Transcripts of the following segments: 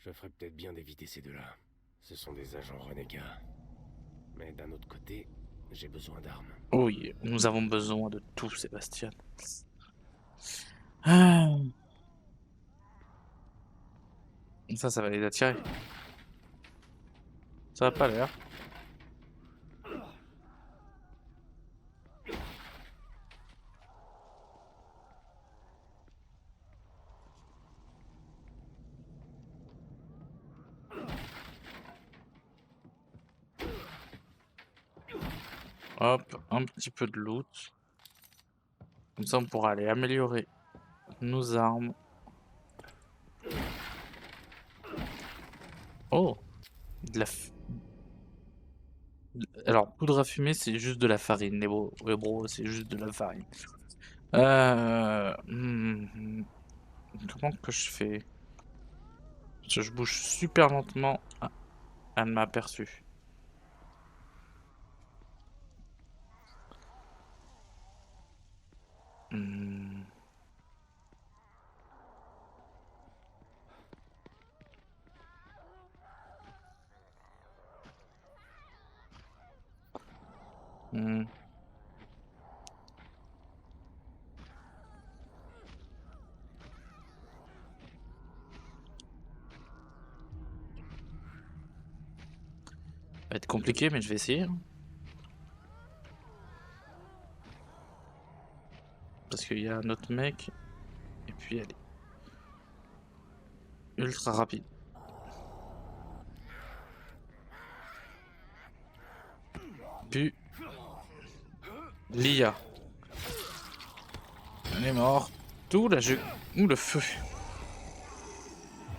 Je ferais peut-être bien d'éviter ces deux-là. Ce sont des agents renégats. Mais d'un autre côté, j'ai besoin d'armes. Oui, nous avons besoin de tout, Sébastien. Ah, ça va les attirer. Ça va pas l'air. Hop, un petit peu de loot. Comme ça, on pourra aller améliorer nos armes. Oh, de la f- alors, poudre à fumer, c'est juste de la farine, les bros. Les bros, c'est juste de la farine. Comment que je fais? Parce que je bouge super lentement. Ah, elle m'a aperçu. Hmm, hmm. Ça va être compliqué, mais je vais essayer, hein. Parce qu'il y a un autre mec, et puis elle est ultra rapide. Puis, l'IA. Elle est morte. Tout là, je... Ouh, le feu.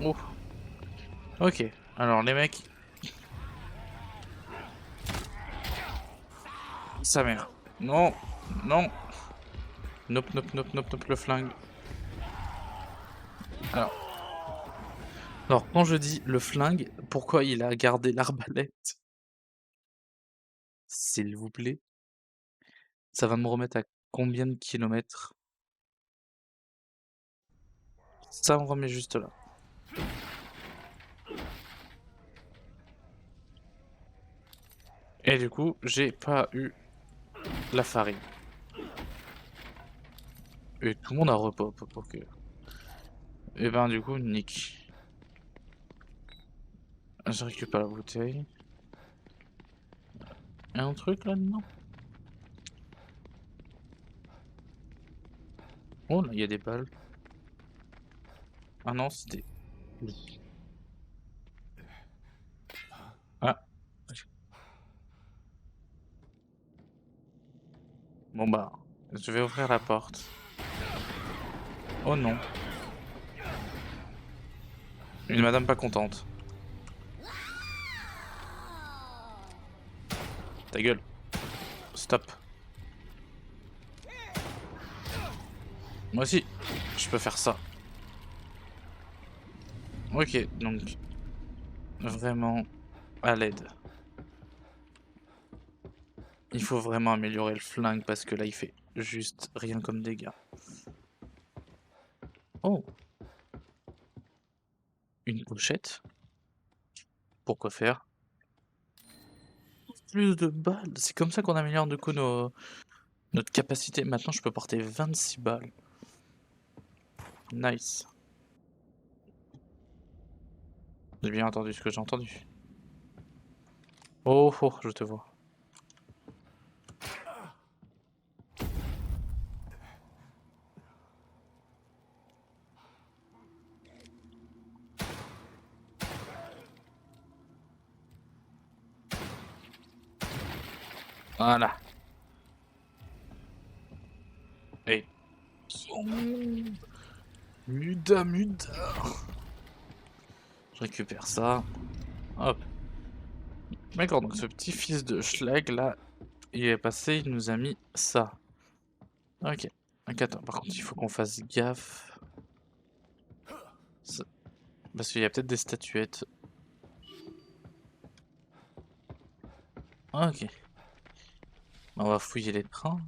Oh, ok. Alors, les mecs, sa mère. Non, non. Nope, nope, nope, nope, nope, le flingue. Alors, alors, quand je dis le flingue, pourquoi il a gardé l'arbalète? S'il vous plaît. Ça va me remettre à combien de kilomètres? Ça, on remet juste là. Et du coup, j'ai pas eu la farine. Et tout le monde a repop, ok. Et ben du coup, nick. Je récupère la bouteille. Y a un truc là-dedans? Oh là, il y a des balles. Ah non, c'était... Ah, bon bah, je vais ouvrir la porte. Oh non, une madame pas contente. Ta gueule, stop. Moi aussi, je peux faire ça. Ok, donc, vraiment, à l'aide. Il faut vraiment améliorer le flingue parce que là, il fait juste rien comme dégâts. Oh, une pochette? Pourquoi faire? Plus de balles. C'est comme ça qu'on améliore du coup notre capacité. Maintenant, je peux porter 26 balles. Nice. J'ai bien entendu ce que j'ai entendu. Oh, oh, je te vois. Voilà. Et... Muda, muda. Je récupère ça. Hop. D'accord, donc ce petit fils de Schlag là, il est passé, il nous a mis ça. Ok. Ok, attends, par contre, il faut qu'on fasse gaffe. Ça- Parce qu'il y a peut-être des statuettes. Ok. On va fouiller les trains.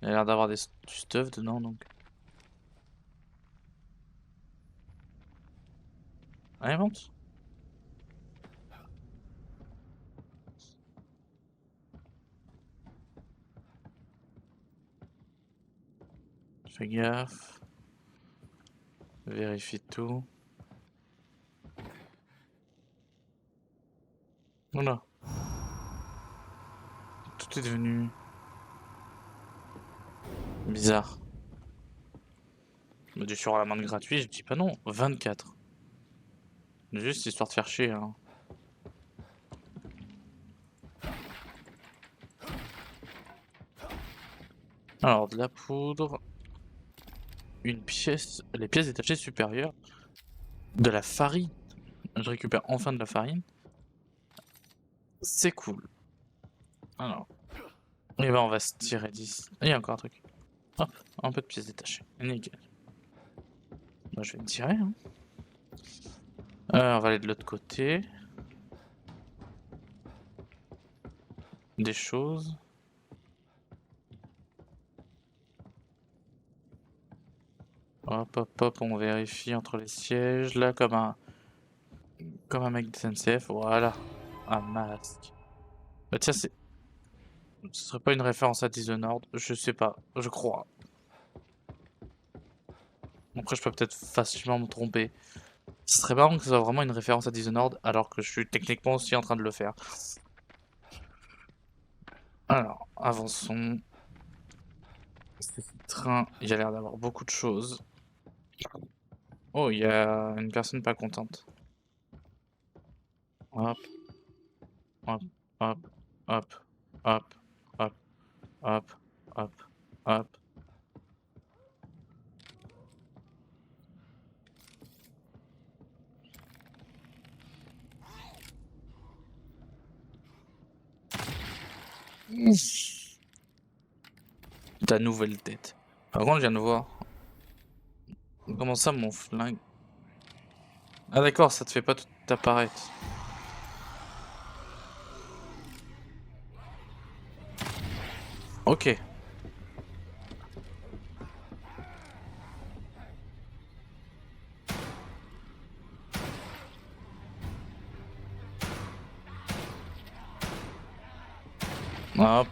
Il y a l'air d'avoir du stuff dedans, donc. Allez, monte. Fais gaffe. Vérifie tout. Voilà. Tout est devenu bizarre. Mais du sur la main gratuit, je dis pas non. 24. Juste histoire de faire chier. Hein. Alors, de la poudre. Une pièce. Les pièces détachées supérieures. De la farine. Je récupère enfin de la farine. C'est cool. Alors. Et ben on va se tirer d'ici. Il y a encore un truc. Hop, un peu de pièces détachées. Nickel. Moi je vais me tirer. Hein. On va aller de l'autre côté. Des choses. Hop, hop, hop, on vérifie entre les sièges. Là, comme un mec de SNCF, voilà. Un masque. Bah tiens, ce serait pas une référence à Dishonored? Je sais pas, je crois. Après, je peux peut-être facilement me tromper. Ce serait marrant que ce soit vraiment une référence à Dishonored, alors que je suis techniquement aussi en train de le faire. Alors, avançons. Ce train, il a l'air d'avoir beaucoup de choses. Oh, il y a une personne pas contente. Hop, hop, hop, hop, hop, hop, hop, hop, hop. Ta nouvelle tête. Par contre, je viens de voir. Comment ça, mon flingue? Ah d'accord, ça te fait pas tout apparaître. Ok. Hop.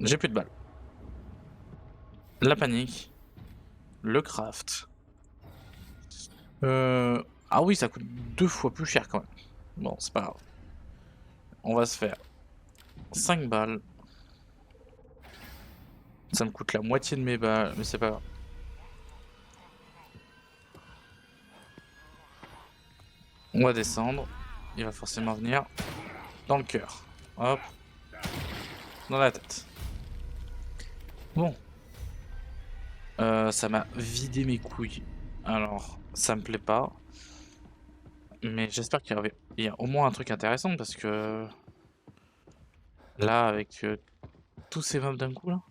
J'ai plus de balles. La panique. Le craft. Ah oui, ça coûte 2 fois plus cher quand même. Bon, c'est pas grave. On va se faire 5 balles. Ça me coûte la moitié de mes balles, mais c'est pas grave. On va descendre. Il va forcément venir dans le cœur. Hop. Dans la tête. Bon. Ça m'a vidé mes couilles. Alors, ça me plaît pas. Mais j'espère qu'il y a au moins un truc intéressant parce que là, avec tous ces mobs d'un coup là.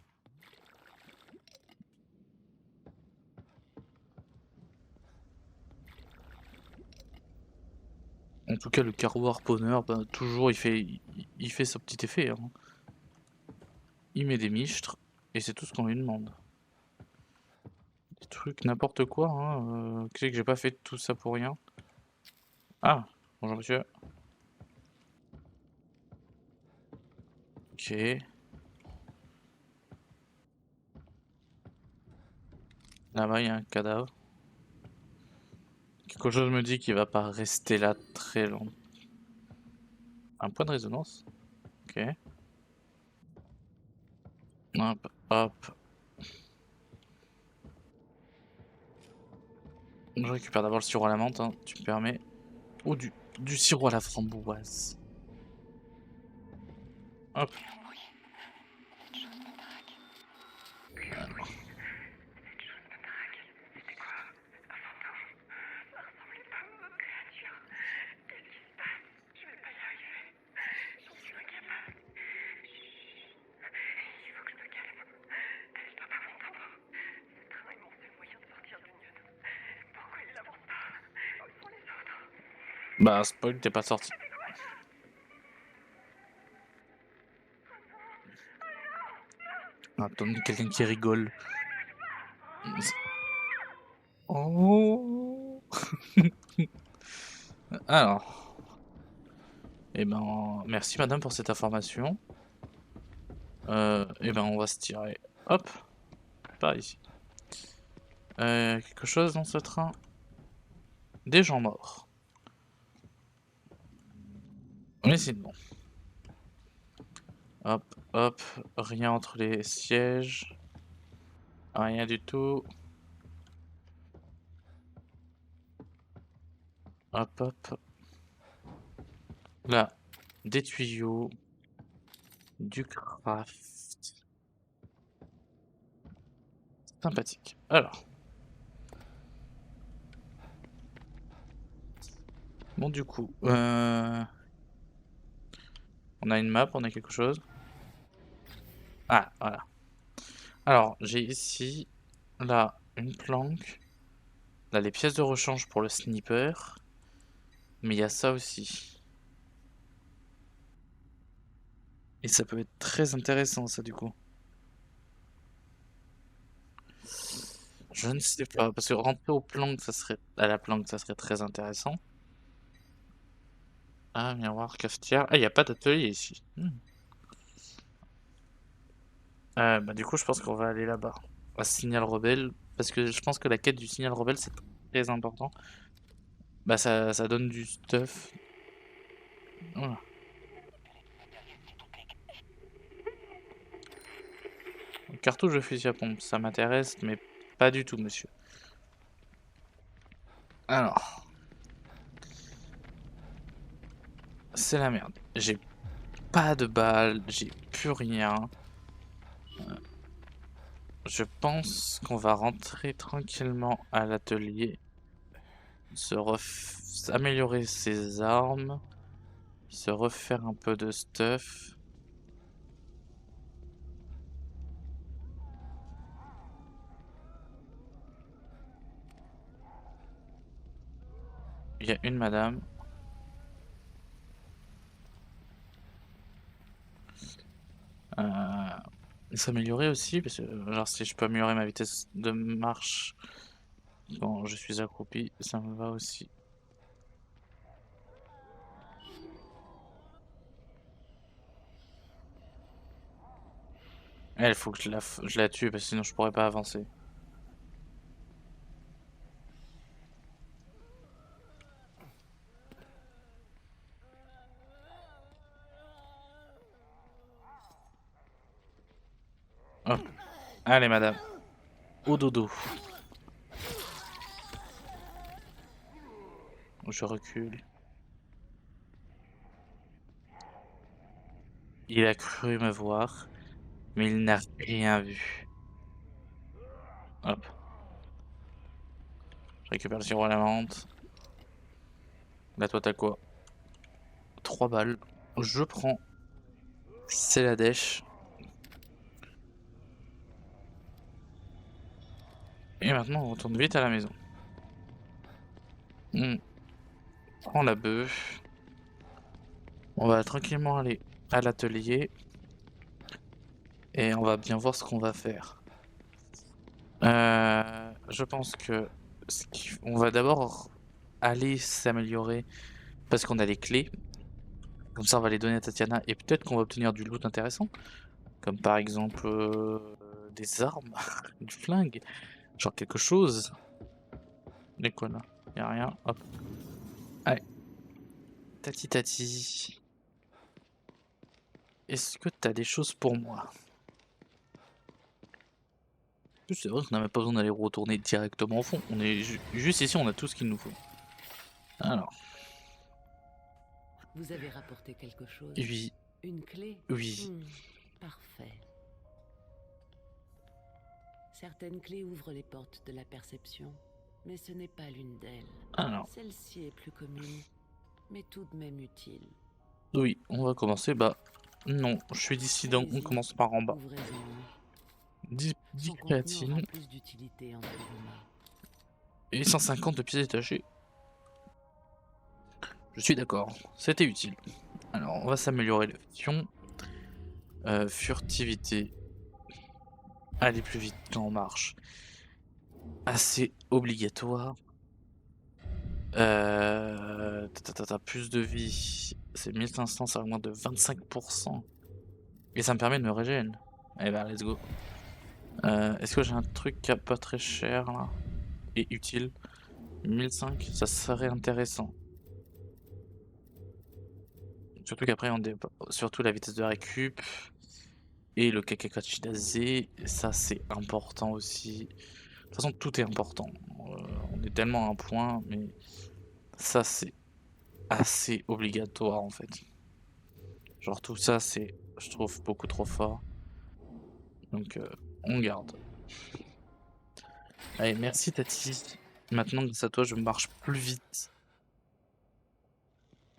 En tout cas, le carreau harponneur, bah, toujours il fait son petit effet. Hein. Il met des michtres et c'est tout ce qu'on lui demande. Des trucs, n'importe quoi. Hein. Tu sais que j'ai pas fait tout ça pour rien. Ah, bonjour monsieur. Ok. Là-bas, il y a un cadavre. Quelque chose me dit qu'il va pas rester là très longtemps. Un point de résonance. Ok. Hop, hop. Je récupère d'abord le sirop à la menthe, hein, tu me permets. Ou du sirop à la framboise. Hop. Bah, spoil, t'es pas sorti. Attends, quelqu'un qui rigole. Oh. Alors, eh ben, merci madame pour cette information. Eh ben, on va se tirer. Hop, par ici. Quelque chose dans ce train? Des gens morts. Mais sinon, hop, hop, rien entre les sièges. Rien du tout. Hop, hop. Là, des tuyaux, du craft. Sympathique. Alors. Bon, du coup, on a une map, on a quelque chose. Ah, voilà. Alors, j'ai ici, là, une planque. Là, les pièces de rechange pour le sniper. Mais il y a ça aussi. Et ça peut être très intéressant, ça, du coup. Je ne sais pas, parce que rentrer aux planques, ça serait... à la planque, ça serait très intéressant. Ah, miroir, cafetière. Ah, il n'y a pas d'atelier ici. Bah, du coup, je pense qu'on va aller là-bas. À Signal Rebelle. Parce que je pense que la quête du Signal Rebelle, c'est très important. Bah, ça donne du stuff. Voilà. Cartouche de fusil à pompe, ça m'intéresse, mais pas du tout, monsieur. Alors. C'est la merde. J'ai pas de balles, j'ai plus rien. Je pense qu'on va rentrer tranquillement à l'atelier. Améliorer ses armes. Se refaire un peu de stuff. Il y a une madame. S'améliorer aussi, parce que genre si je peux améliorer ma vitesse de marche quand je suis accroupi, ça me va aussi. Elle, faut que je la tue, parce que sinon je pourrais pas avancer. Hop. Allez madame. Au dodo. Je recule. Il a cru me voir, mais il n'a rien vu. Hop. Je récupère le sirop à la menthe. Là, toi, t'as quoi? 3 balles. Je prends. C'est la dèche. Et maintenant, on retourne vite à la maison. On prend la bœuf. On va tranquillement aller à l'atelier. Et on va bien voir ce qu'on va faire. Je pense que on va d'abord aller s'améliorer parce qu'on a les clés. Comme ça, on va les donner à Tatiana et peut-être qu'on va obtenir du loot intéressant. Comme par exemple des armes, une flingue, genre quelque chose. Mais quoi là? Y'a rien, hop. Allez. Tati tati. Est-ce que t'as des choses pour moi? C'est vrai qu'on n'a même pas besoin d'aller retourner directement au fond. On est juste ici, on a tout ce qu'il nous faut. Alors. Vous avez rapporté quelque chose? Oui. Une clé? Oui. Parfait. Certaines clés ouvrent les portes de la perception, mais ce n'est pas l'une d'elles. Alors. Celle-ci est plus commune, mais tout de même utile. Oui, on va commencer. Bah, non, je suis dissident. On commence par en bas. 10 créatines. Plus d'utilité entre vos mains. Et 150 de pièces détachées. Je suis d'accord, c'était utile. Alors, on va s'améliorer la vision. Furtivité. Aller plus vite quand on marche. assez obligatoire. Plus de vie, c'est 1500, ça augmente de 25% et ça me permet de me régénérer. Eh ben, let's go. Est-ce que j'ai un truc à pas très cher là et utile? 1005, ça serait intéressant. Surtout qu'après on dé surtout la vitesse de récup et le Kakakachidazé, ça c'est important aussi. De toute façon tout est important. On est tellement à un point, mais ça c'est assez obligatoire en fait. Genre tout ça c'est, je trouve, beaucoup trop fort. Donc on garde. Allez, merci Tati. Maintenant grâce à toi je marche plus vite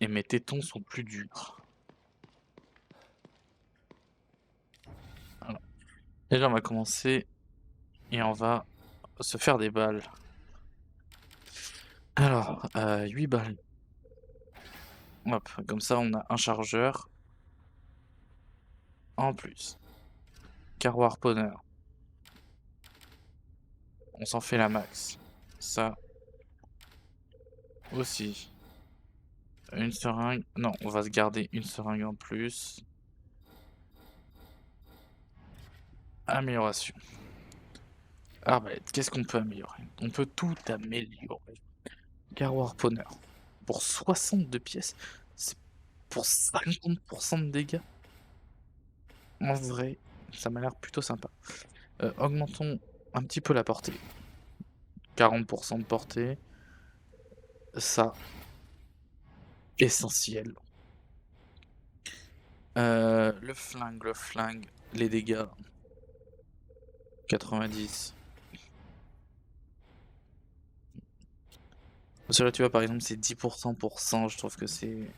et mes tétons sont plus durs. Voilà. Déjà on va commencer et on va se faire des balles. Alors, 8 balles. Hop, comme ça on a un chargeur en plus. Carreau harponneur. On s'en fait la max. Ça aussi. Une seringue. Non, on va se garder une seringue en plus. Amélioration. Arbalète, qu'est-ce qu'on peut améliorer? On peut tout améliorer. Carreau harponneur. Pour 62 pièces, c'est pour 50% de dégâts. En vrai, ça m'a l'air plutôt sympa. Augmentons un petit peu la portée. 40% de portée. Ça, essentiel. Le flingue, les dégâts. 90. Celui-là, tu vois, par exemple, c'est 10% pour 100. Je trouve que c'est.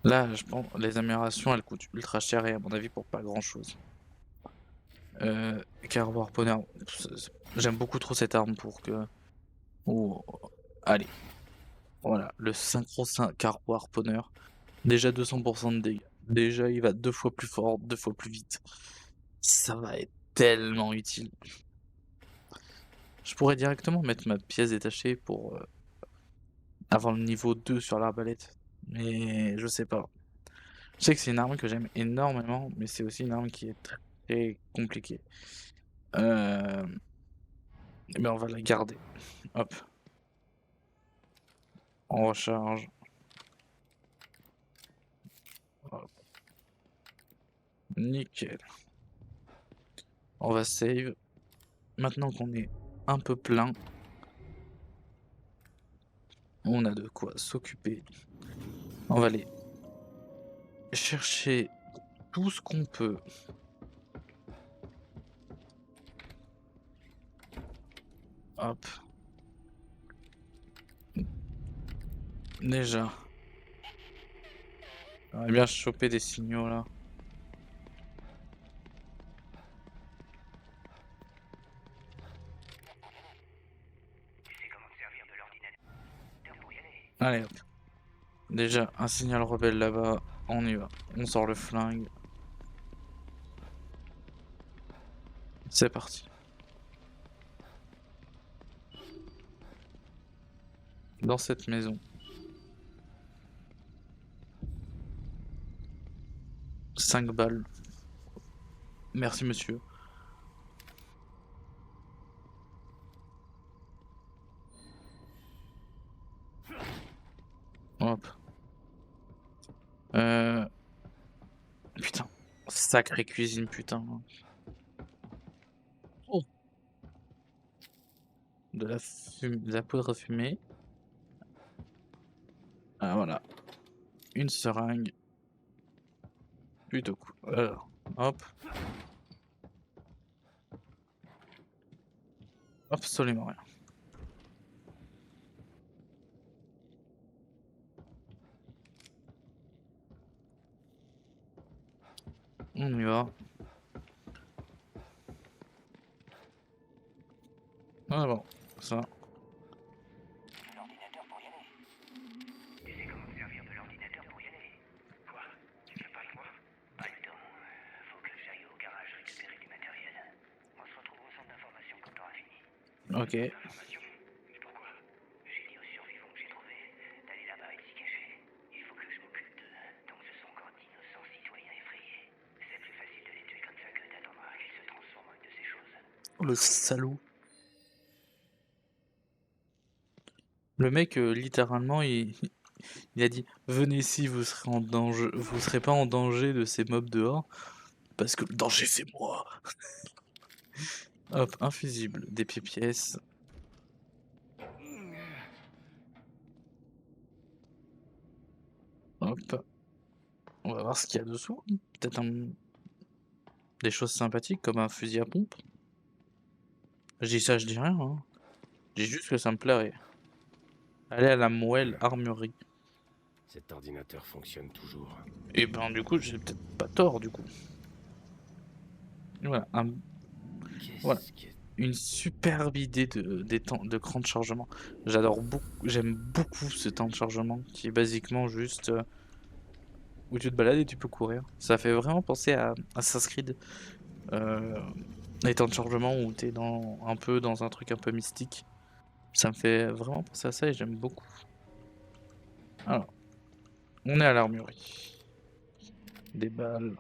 Là, je pense, les améliorations, elles coûtent ultra cher et à mon avis, pour pas grand-chose. Carreau harponneur. J'aime beaucoup trop cette arme pour que. Oh, allez. Voilà, le synchro carreau harponneur. Déjà 200% de dégâts. Déjà, il va 2 fois plus fort, 2 fois plus vite. Ça va être tellement utile. Je pourrais directement mettre ma pièce détachée pour avoir le niveau 2 sur l'arbalète. Mais je sais pas. Je sais que c'est une arme que j'aime énormément, mais c'est aussi une arme qui est très compliquée. Euh... Mais on va la garder. Hop. On recharge. Hop. Nickel. On va save. Maintenant qu'on est un peu plein, on a de quoi s'occuper. On va aller chercher tout ce qu'on peut. Hop. Déjà. J'aimerais bien choper des signaux là. Allez hop. Déjà, un signal rebelle là-bas. On y va. On sort le flingue. C'est parti. Dans cette maison. 5 balles. Merci monsieur. Hop. Putain. Sacrée cuisine, putain. Oh. De la poudre fumée. Ah voilà. Une seringue. Plutôt cool. Alors, hop. Absolument rien. On y va. Ah bon, ça. Ok. Information. Mais pourquoi? J'ai dit aux survivants que j'ai trouvés d'aller là-bas et de s'y cacher. Il faut que je m'occupe d'eux, tant que ce sont encore d'innocents citoyens effrayés. C'est plus facile de les tuer comme ça que d'attendre qu'ils se transforment en une de ces choses. Oh, le salaud. Le mec, littéralement, il a dit venez ici, vous serez en danger, vous serez pas en danger de ces mobs dehors, parce que le danger c'est moi. Hop, infusible, des pièces. Hop, on va voir ce qu'il y a dessous. Peut-être des choses sympathiques comme un fusil à pompe. Je dis ça, je dis rien, hein. Je dis juste que ça me plairait. Aller à la Moelle Armurerie. Cet ordinateur fonctionne toujours. Et ben du coup, j'ai peut-être pas tort du coup. Voilà, voilà. Qu'est-ce que... Une superbe idée des temps de cran de chargement. J'adore beaucoup, j'aime beaucoup ce temps de chargement qui est basiquement juste où tu te balades et tu peux courir. Ça fait vraiment penser à Assassin's Creed. Les temps de chargement où t'es un peu dans un truc un peu mystique. Ça me fait vraiment penser à ça et j'aime beaucoup. Alors, on est à l'armurerie. Des balles.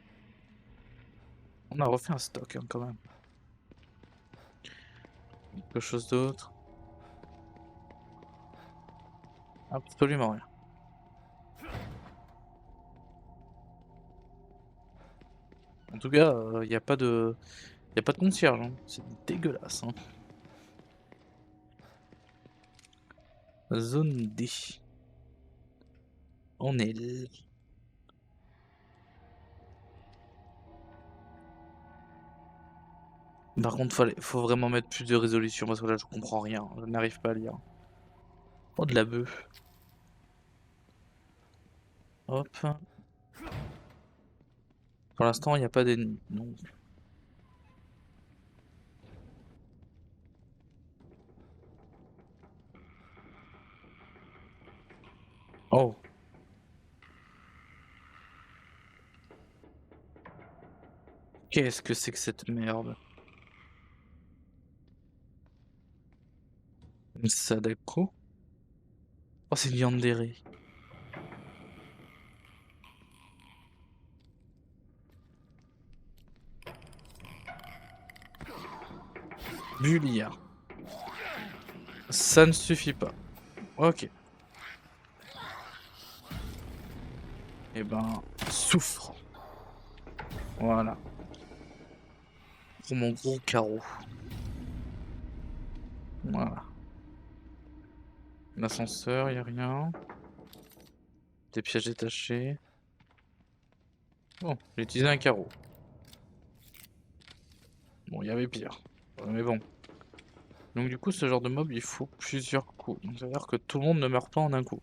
On a refait un stock hein, quand même. Quelque chose d'autre? Absolument rien. En tout cas, il n'y a pas de... Y a pas de concierge, hein. C'est dégueulasse. Hein. Zone D. On est là. Par contre, faut vraiment mettre plus de résolution parce que là je comprends rien. Je n'arrive pas à lire. Oh, de la bœuf. Hop. Pour l'instant, il n'y a pas d'ennemis. Non. Oh. Qu'est-ce que c'est que cette merde? Une Sadako? Oh, c'est une Yandere. Bulia. Ça ne suffit pas. Ok. Eh ben, souffre. Voilà. Pour mon gros carreau. Voilà. L'ascenseur, y a rien. Des pièges détachés. Bon, j'ai utilisé un carreau. Bon, il y avait pire. Mais bon. Donc du coup, ce genre de mob, il faut plusieurs coups. Donc ça veut dire que tout le monde ne meurt pas en un coup.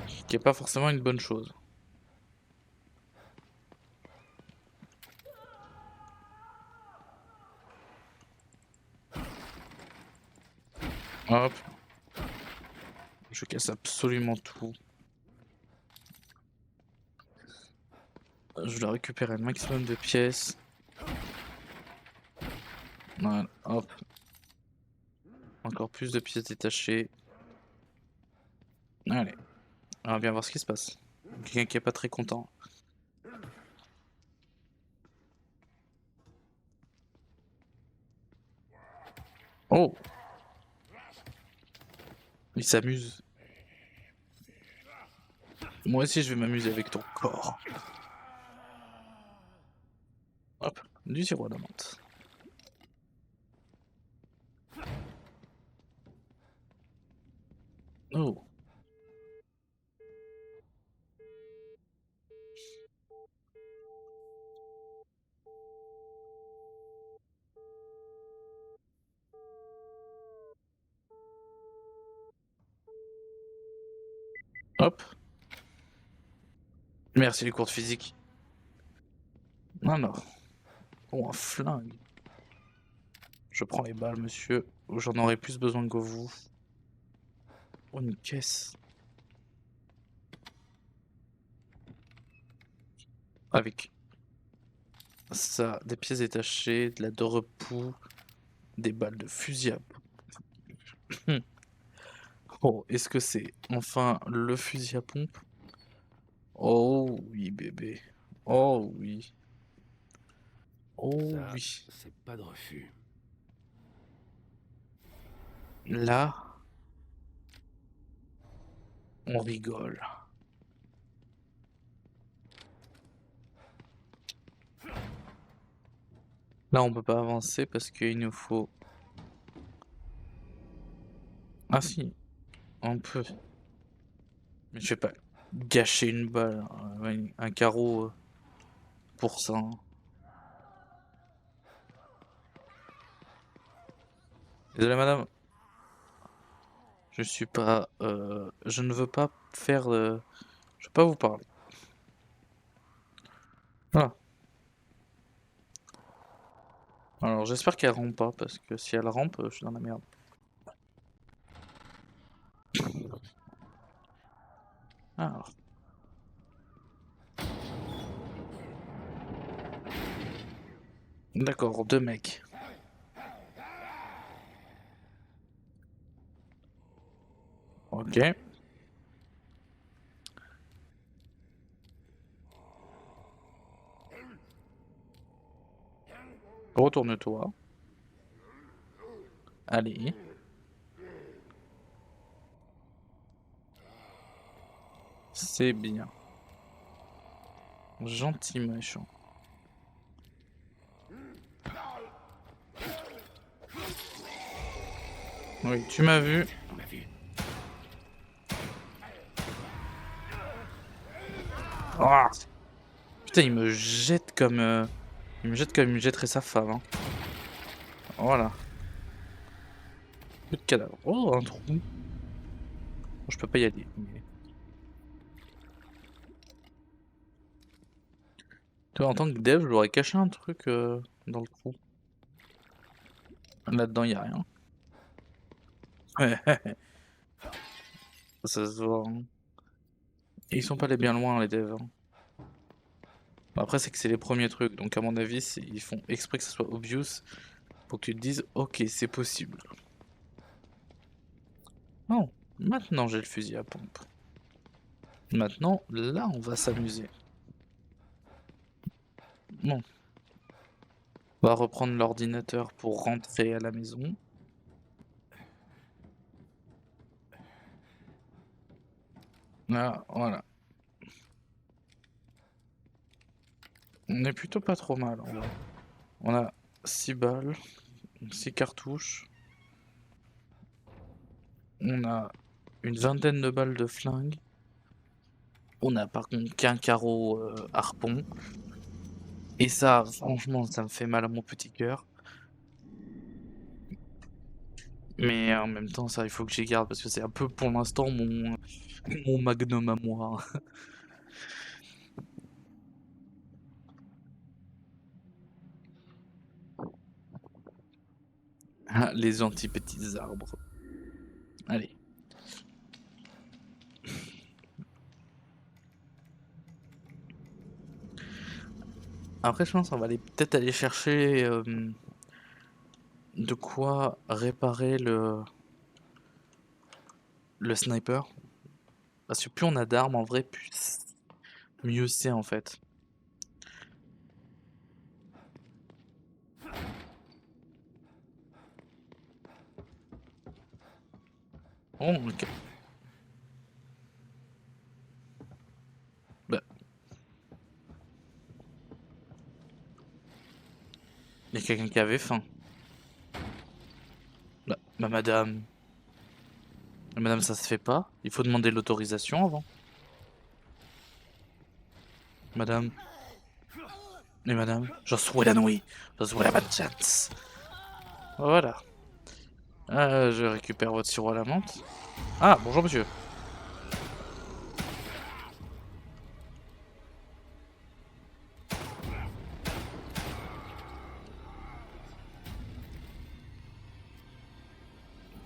Ce qui est pas forcément une bonne chose. Hop. Je casse absolument tout. Je dois récupérer le maximum de pièces. Voilà, hop. Encore plus de pièces détachées. Allez. On va bien voir ce qui se passe. Quelqu'un qui est pas très content. Oh! Il s'amuse. Moi aussi, je vais m'amuser avec ton corps. Hop, du sirop de menthe. Oh. Hop. Merci les cours de physique. Alors. Oh, un flingue. Je prends les balles, monsieur. J'en aurai plus besoin que vous. Oh, une caisse. Avec ça, des pièces détachées, de la de repos, des balles de fusil à pompe. Oh, est-ce que c'est enfin le fusil à pompe? Oh oui, bébé. Oh oui. Oh Ça, oui. c'est pas de refus. Là, on rigole. Là, on peut pas avancer parce qu'il nous faut... Ah si, on peut. Mais je vais pas gâcher une balle, un carreau pour ça, hein. Désolé madame, je suis pas... je ne veux pas faire... je veux pas vous parler. Voilà. Alors j'espère qu'elle rampe pas, parce que si elle rampe, je suis dans la merde. Alors. D'accord, deux mecs. Ok. Retourne-toi. Allez. C'est bien. Gentil méchant. Oui, tu m'as vu. Il m'a vu. Ah, putain, il me jette comme... il me jette comme il me jetterait sa femme, hein. Voilà. Plus de cadavre. Oh, un trou. Bon, je peux pas y aller. Mais... Tu vois, en tant que dev, je l'aurais caché un truc dans le trou. Là-dedans, y a rien. Ça se voit, hein. Et ils sont pas allés bien loin, les devs, hein. Après, c'est que c'est les premiers trucs, donc à mon avis, ils font exprès que ça soit obvious pour que tu te dises, ok, c'est possible. Non, maintenant j'ai le fusil à pompe. Maintenant, là, on va s'amuser. Bon. On va reprendre l'ordinateur pour rentrer à la maison. Là, voilà. On est plutôt pas trop mal, en vrai. On a 6 balles, 6 cartouches. On a une vingtaine de balles de flingue. On a par contre qu'un carreau harpon. Et ça, franchement, ça me fait mal à mon petit cœur. Mais en même temps, ça, il faut que j'y garde parce que c'est un peu pour l'instant mon magnum à moi. Ah, les gentils petits arbres. Allez. Après, je pense qu'on va peut-être aller chercher de quoi réparer le sniper. Parce que plus on a d'armes, en vrai, mieux c'est en fait. Oh, ok. Bah. Il y a quelqu'un qui avait faim. Bah, madame. Madame, ça se fait pas. Il faut demander l'autorisation avant. Madame. Mais madame, je souhaite la nuit. Je souhaite la bonne chance. Voilà. Je récupère votre sirop à la menthe. Ah, bonjour monsieur.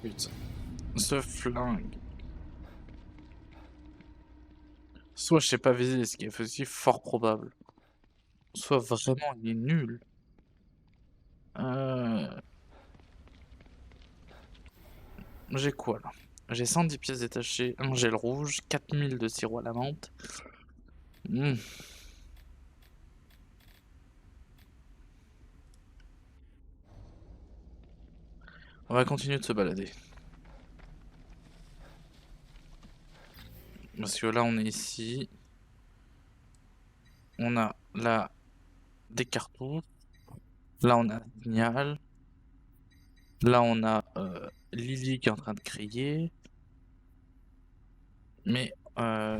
Putain. Ce flingue. Soit je sais pas viser, ce qui est aussi fort probable. Soit vraiment il est nul. J'ai quoi là? J'ai 110 pièces détachées, un gel rouge, 4000 de sirop à la menthe. Hmm. On va continuer de se balader. Parce que là on est ici. On a là des cartouches. Là on a Signal. Là on a Lily qui est en train de crier. Mais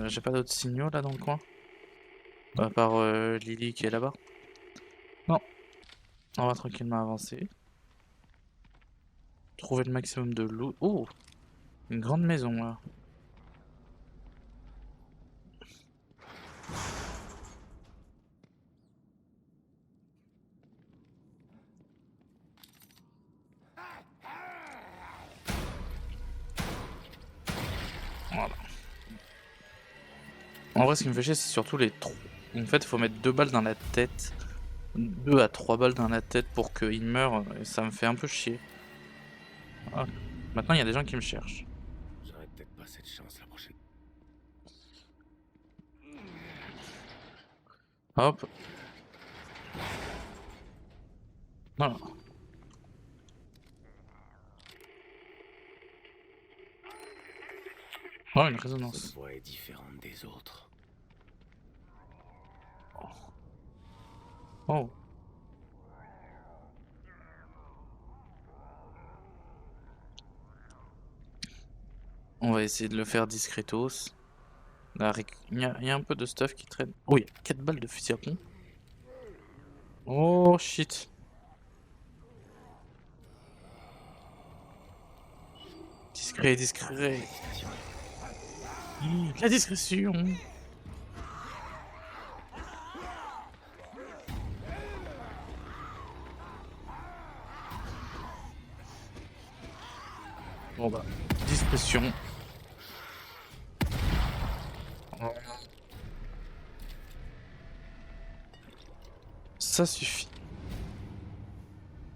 j'ai pas d'autres signaux là dans le coin. À part Lily qui est là-bas. Non, on va tranquillement avancer. Trouver le maximum de loot. Oh, une grande maison là. Voilà. En vrai, ce qui me fait chier, c'est surtout les trous. En fait, il faut mettre 2 balles dans la tête. 2 à 3 balles dans la tête pour qu'il meure. Et ça me fait un peu chier. Ah. Maintenant, il y a des gens qui me cherchent. J'aurais peut-être pas cette chance la prochaine. Hop. Voilà. Oh, une résonance. Cette voix est différente des autres. Oh. On va essayer de le faire discretos. Là, il y a un peu de stuff qui traîne. Oh, il y a 4 balles de fusil à pompe. Oh shit. Discret, discret. La discrétion. Bon bah, discrétion. Ça suffit.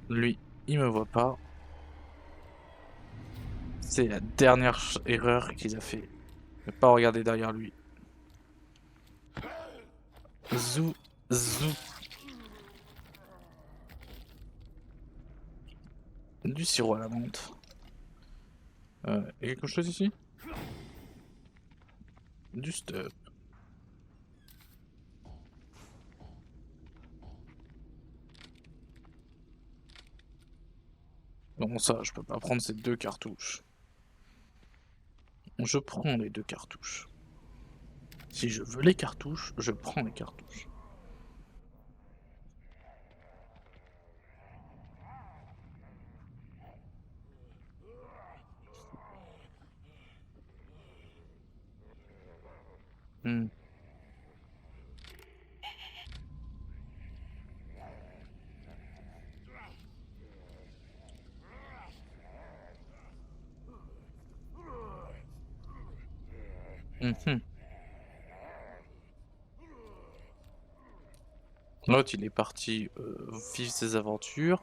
Lui, il me voit pas. C'est la dernière erreur qu'il a fait. Ne pas regarder derrière lui. Zou, zou. Du sirop à la menthe. Y a quelque chose ici? Du stuff. Bon ça, je peux pas prendre ces 2 cartouches. Je prends les 2 cartouches. Si je veux les cartouches, je prends les cartouches. Hmm. Mhm. L'autre, il est parti vivre ses aventures.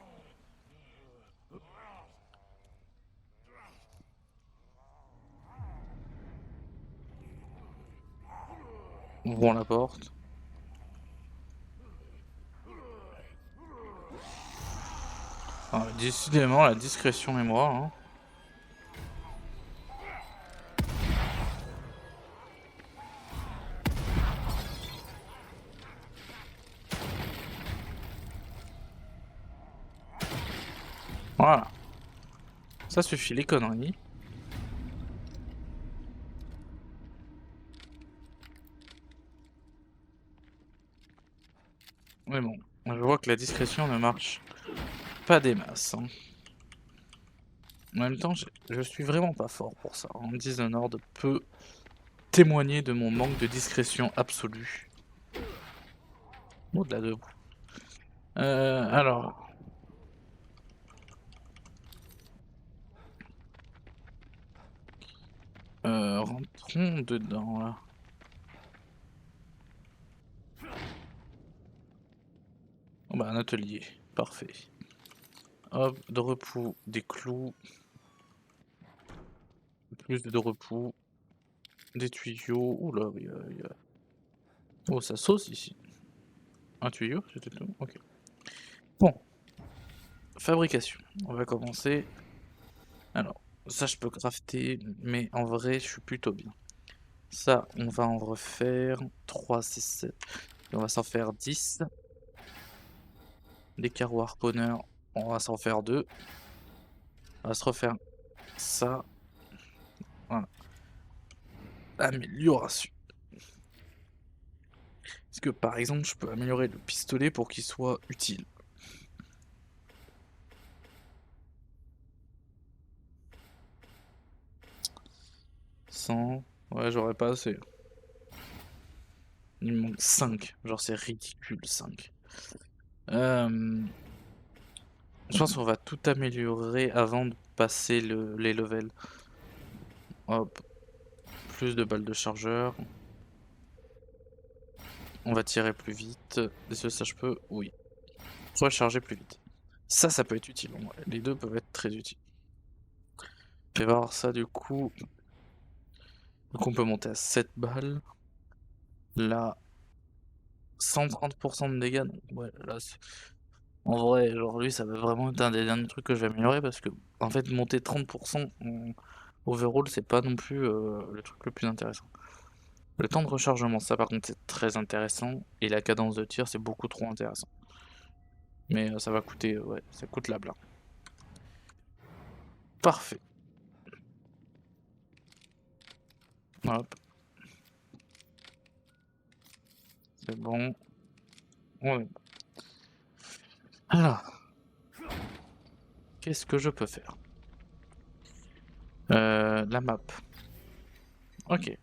Ouvrons la porte. Ah, décidément, la discrétion et moi. Hein. Voilà. Ça suffit, les conneries. Mais bon, je vois que la discrétion ne marche pas des masses. Hein. En même temps, je suis vraiment pas fort pour ça. Hein. Dishonored peut témoigner de mon manque de discrétion absolue. Au-delà de vous. Alors. Rentrons dedans là. Oh, bah un atelier, parfait. Hop, de repos, des clous. Plus de repos. Des tuyaux. Oula, oui. Oh, ça sauce ici. Un tuyau, c'était tout. Ok. Bon. Fabrication. On va commencer. Alors, ça je peux crafter, mais en vrai, je suis plutôt bien. Ça, on va en refaire 3, 6, 7. Et on va s'en faire 10. Des carreaux harponneurs, on va s'en faire 2. On va se refaire ça. Voilà. Amélioration. Est-ce que par exemple, je peux améliorer le pistolet pour qu'il soit utile? Ouais, j'aurais pas assez. Il me manque 5. Genre, c'est ridicule, 5. Je pense qu'on va tout améliorer avant de passer les levels. Hop. Plus de balles de chargeur. On va tirer plus vite. Est-ce que ça je peux? Oui. Soit charger plus vite. Ça peut être utile. En vrai. Les deux peuvent être très utiles. Je vais voir ça du coup. Donc on peut monter à 7 balles. Là, 130% de dégâts. Donc ouais, là, en vrai, genre lui, ça va vraiment être un des derniers trucs que je vais améliorer parce que, en fait, monter 30% en overall, c'est pas non plus le truc le plus intéressant. Le temps de rechargement, ça par contre, c'est très intéressant. Et la cadence de tir, c'est beaucoup trop intéressant. Mais ça va coûter, ouais, ça coûte la blinde. Parfait. Hop. C'est bon. On est bon. Alors. Qu'est-ce que je peux faire? La map. Ok.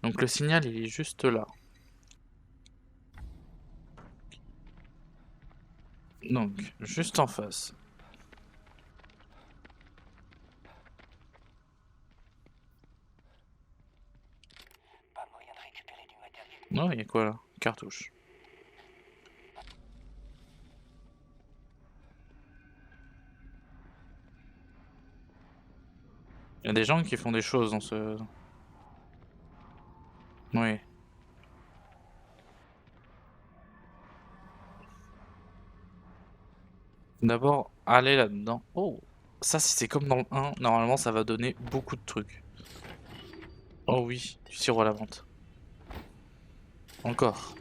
Donc le signal, il est juste là. Donc, juste en face. Pas moyen de récupérer du matériel. Non, il y a quoi là? Cartouche. Il y a des gens qui font des choses dans ce... Oui. D'abord, aller là-dedans. Oh! Ça, si c'est comme dans le 1, normalement, ça va donner beaucoup de trucs. Oh oui, du sirop à la menthe. Encore.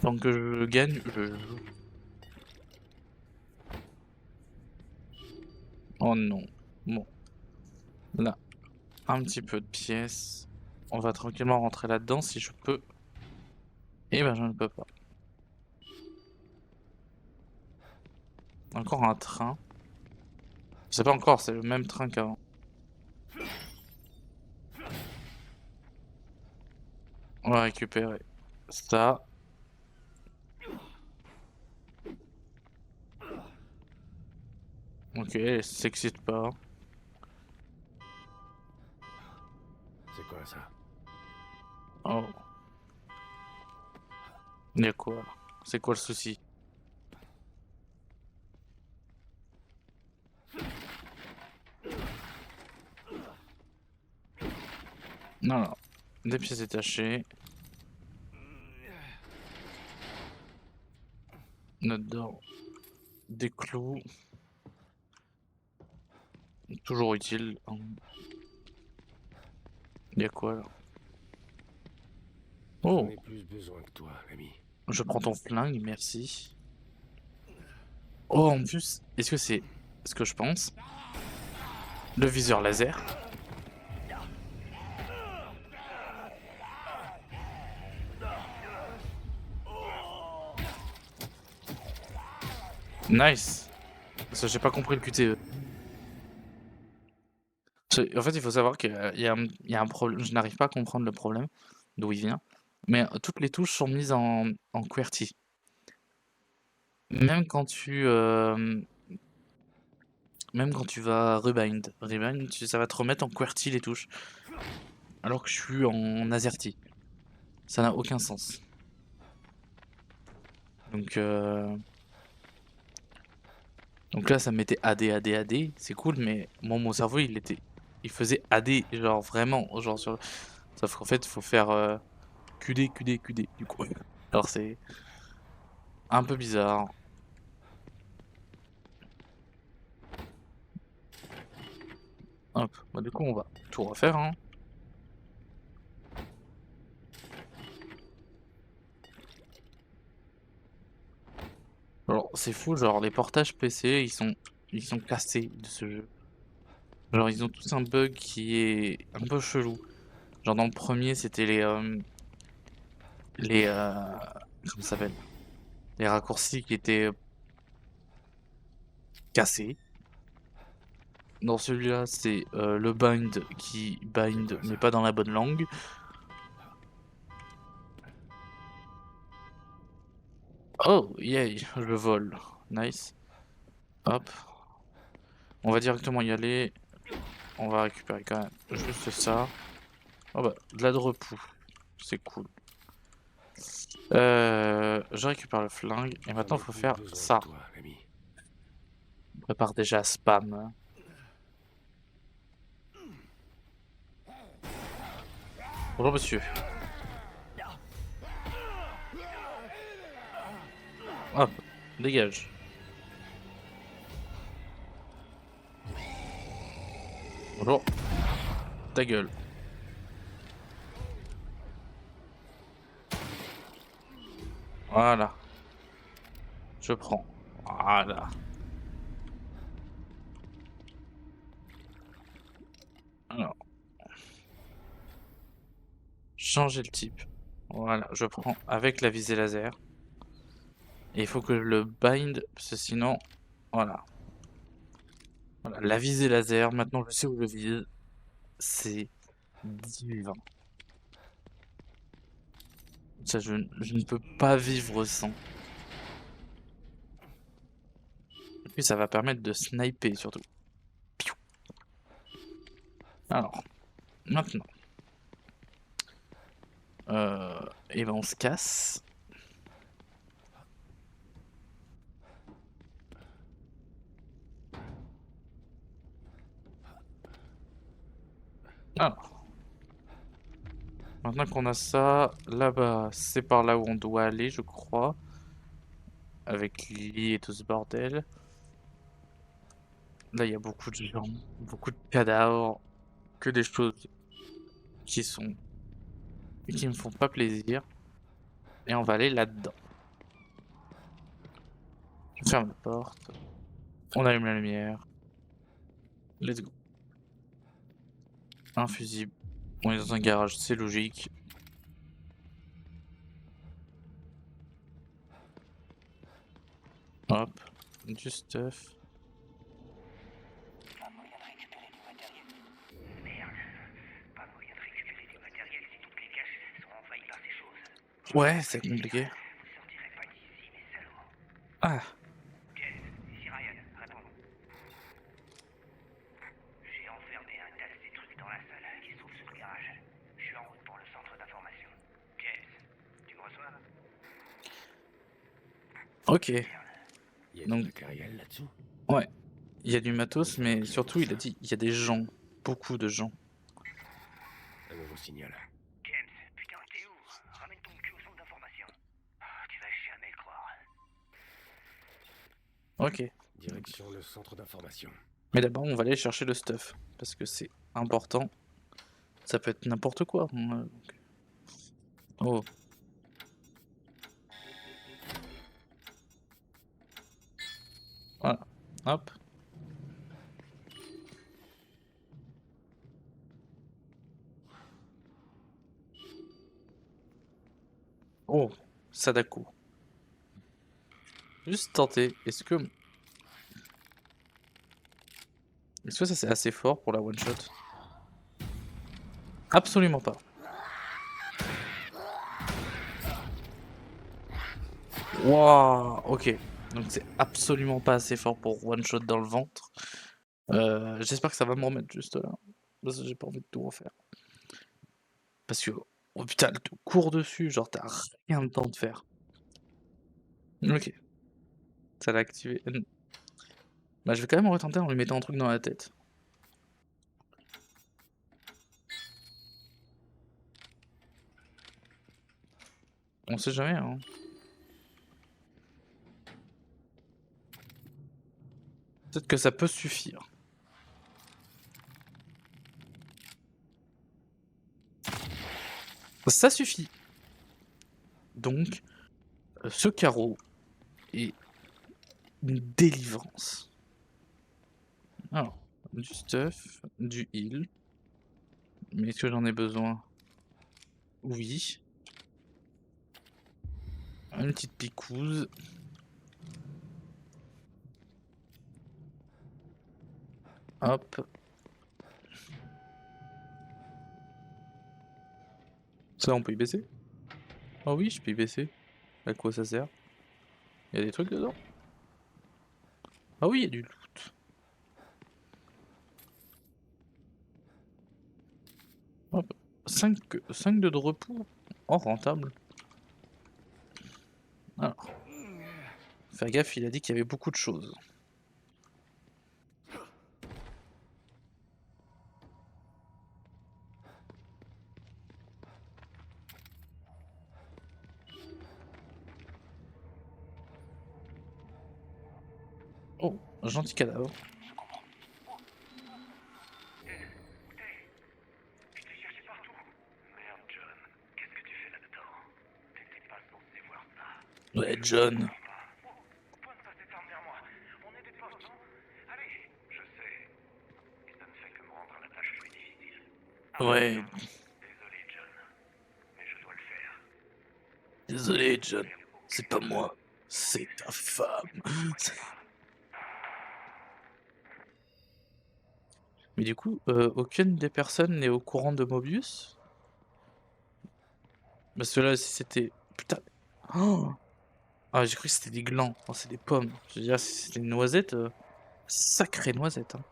Tant que je gagne, je joue. Oh non. Bon. Là, un petit peu de pièces. On va tranquillement rentrer là-dedans si je peux. Eh ben, je ne peux pas. Encore un train. C'est pas encore, c'est le même train qu'avant. On va récupérer ça. Ok, elle s'excite pas. C'est quoi ça? Oh. Y'a quoi? C'est quoi le souci? Non, non. Des pièces détachées. Note d'or. Des clous. Toujours utile. Y'a quoi là? Oh! J'en ai plus besoin que toi, l'ami. Je prends ton flingue, merci. Oh, en plus, est-ce que c'est ce que je pense? Le viseur laser. Nice. Parce que j'ai pas compris le QTE. En fait, il faut savoir qu'il y a un problème. Je n'arrive pas à comprendre le problème, d'où il vient. Mais toutes les touches sont mises en QWERTY. Même quand tu vas rebind, ça va te remettre en QWERTY les touches. Alors que je suis en AZERTY. Ça n'a aucun sens. Donc Donc là, ça mettait AD, c'est cool, mais moi, mon cerveau, il faisait AD, genre vraiment, genre sur... Sauf qu'en fait, il faut faire QD, du coup. Alors c'est un peu bizarre. Hop, bah du coup, on va tout refaire, hein. Alors, c'est fou, genre, les portages PC, ils sont cassés de ce jeu. Genre, ils ont tous un bug qui est un peu chelou. Genre, dans le premier, c'était les comment ça s'appelle? Les raccourcis qui étaient cassés. Dans celui-là, c'est le bind qui bind, mais pas dans la bonne langue. Oh, yay, je vole. Nice. Hop. On va directement y aller. On va récupérer quand même juste ça. Oh bah, de la repou. C'est cool. Je récupère le flingue. Et maintenant, il faut faire ça. Toi, ami. On prépare déjà spam. Bonjour, monsieur. Hop, dégage. Bonjour. Ta gueule. Voilà. Je prends. Voilà. Alors. Changer le type. Voilà, je prends avec la visée laser. Et il faut que je le bind, parce que sinon... Voilà. Voilà, la visée laser, maintenant je sais où je vise. C'est divin. Ça, je ne peux pas vivre sans. Et puis ça va permettre de sniper surtout. Piou. Alors, maintenant. Et ben on se casse. Alors. Maintenant qu'on a ça, là-bas, c'est par là où on doit aller, je crois. Avec Lily et tout ce bordel. Là, il y a beaucoup de gens, beaucoup de cadavres, que des choses qui qui me font pas plaisir. Et on va aller là-dedans. Je ferme la porte. On allume la lumière. Let's go. Un fusible. On est dans un garage, c'est logique. Hop, du stuff. Pas moyen de récupérer du matériel. Merde. Pas moyen de récupérer du matériel si toutes les caches sont envahies par ces choses. Ouais, c'est compliqué. Vous sortirez pas d'ici, mes salauds. Ah, James, ici Ryan, réponds. J'ai enfermé un tas de ces trucs dans la salle qui se trouve sous le garage. Je suis en route pour le centre d'information. James, tu me reçois? ok. Il y a Donc- du matériel là-dessous. Ouais, il y a du matos, mais surtout, il a dit, il y a des gens. Beaucoup de gens. Un nouveau signal. James, putain, t'es où? Ramène ton cul au centre d'information. Tu vas jamais le croire. Ok. Direction le centre d'information. Mais d'abord, on va aller chercher le stuff. Parce que c'est important. Ça peut être n'importe quoi. Donc. Oh. Voilà. Hop. Oh. Sadako. Juste tenter. Est-ce que ça c'est assez fort pour la one shot? Absolument pas. Waouh, ok. Donc c'est absolument pas assez fort pour one shot dans le ventre. J'espère que ça va me remettre juste là. Parce que j'ai pas envie de tout refaire. Parce que, oh putain, elle te court dessus, genre t'as rien le temps de faire. Ok. Ça l'a activé. Bah, je vais quand même retenter en lui mettant un truc dans la tête. On sait jamais, hein. Peut-être que ça peut suffire. Ça suffit. Donc, ce carreau est une délivrance. Alors, du stuff, du heal. Mais est-ce que j'en ai besoin? Oui. Une petite picouse. Hop. Ça, on peut y baisser? Ah oui, je peux y baisser. À quoi ça sert? Il y a des trucs dedans? Ah oui, il y a du loot. Hop. 5 de repos. Oh, rentable. Alors. Faire gaffe, il a dit qu'il y avait beaucoup de choses. Oh, un gentil cadavre. Je t'ai cherché partout. Merde, John. Qu'est-ce que tu fais là-dedans? T'étais pas censé voir ça. Ouais, John. Pointe pas cette arme vers moi. On est des potes, non? Allez, je sais. Et ça ne fait que me rendre la tâche plus difficile. Ouais. Désolé, John. Mais je dois le faire. Désolé, John. C'est pas moi. C'est ta femme. Mais du coup, aucune des personnes n'est au courant de Mobius? Parce que là, si c'était... Putain. Oh, ah, j'ai cru que c'était des glands. Oh, c'est des pommes. Je veux dire, si c'était une noisette, sacrée noisette. Hein.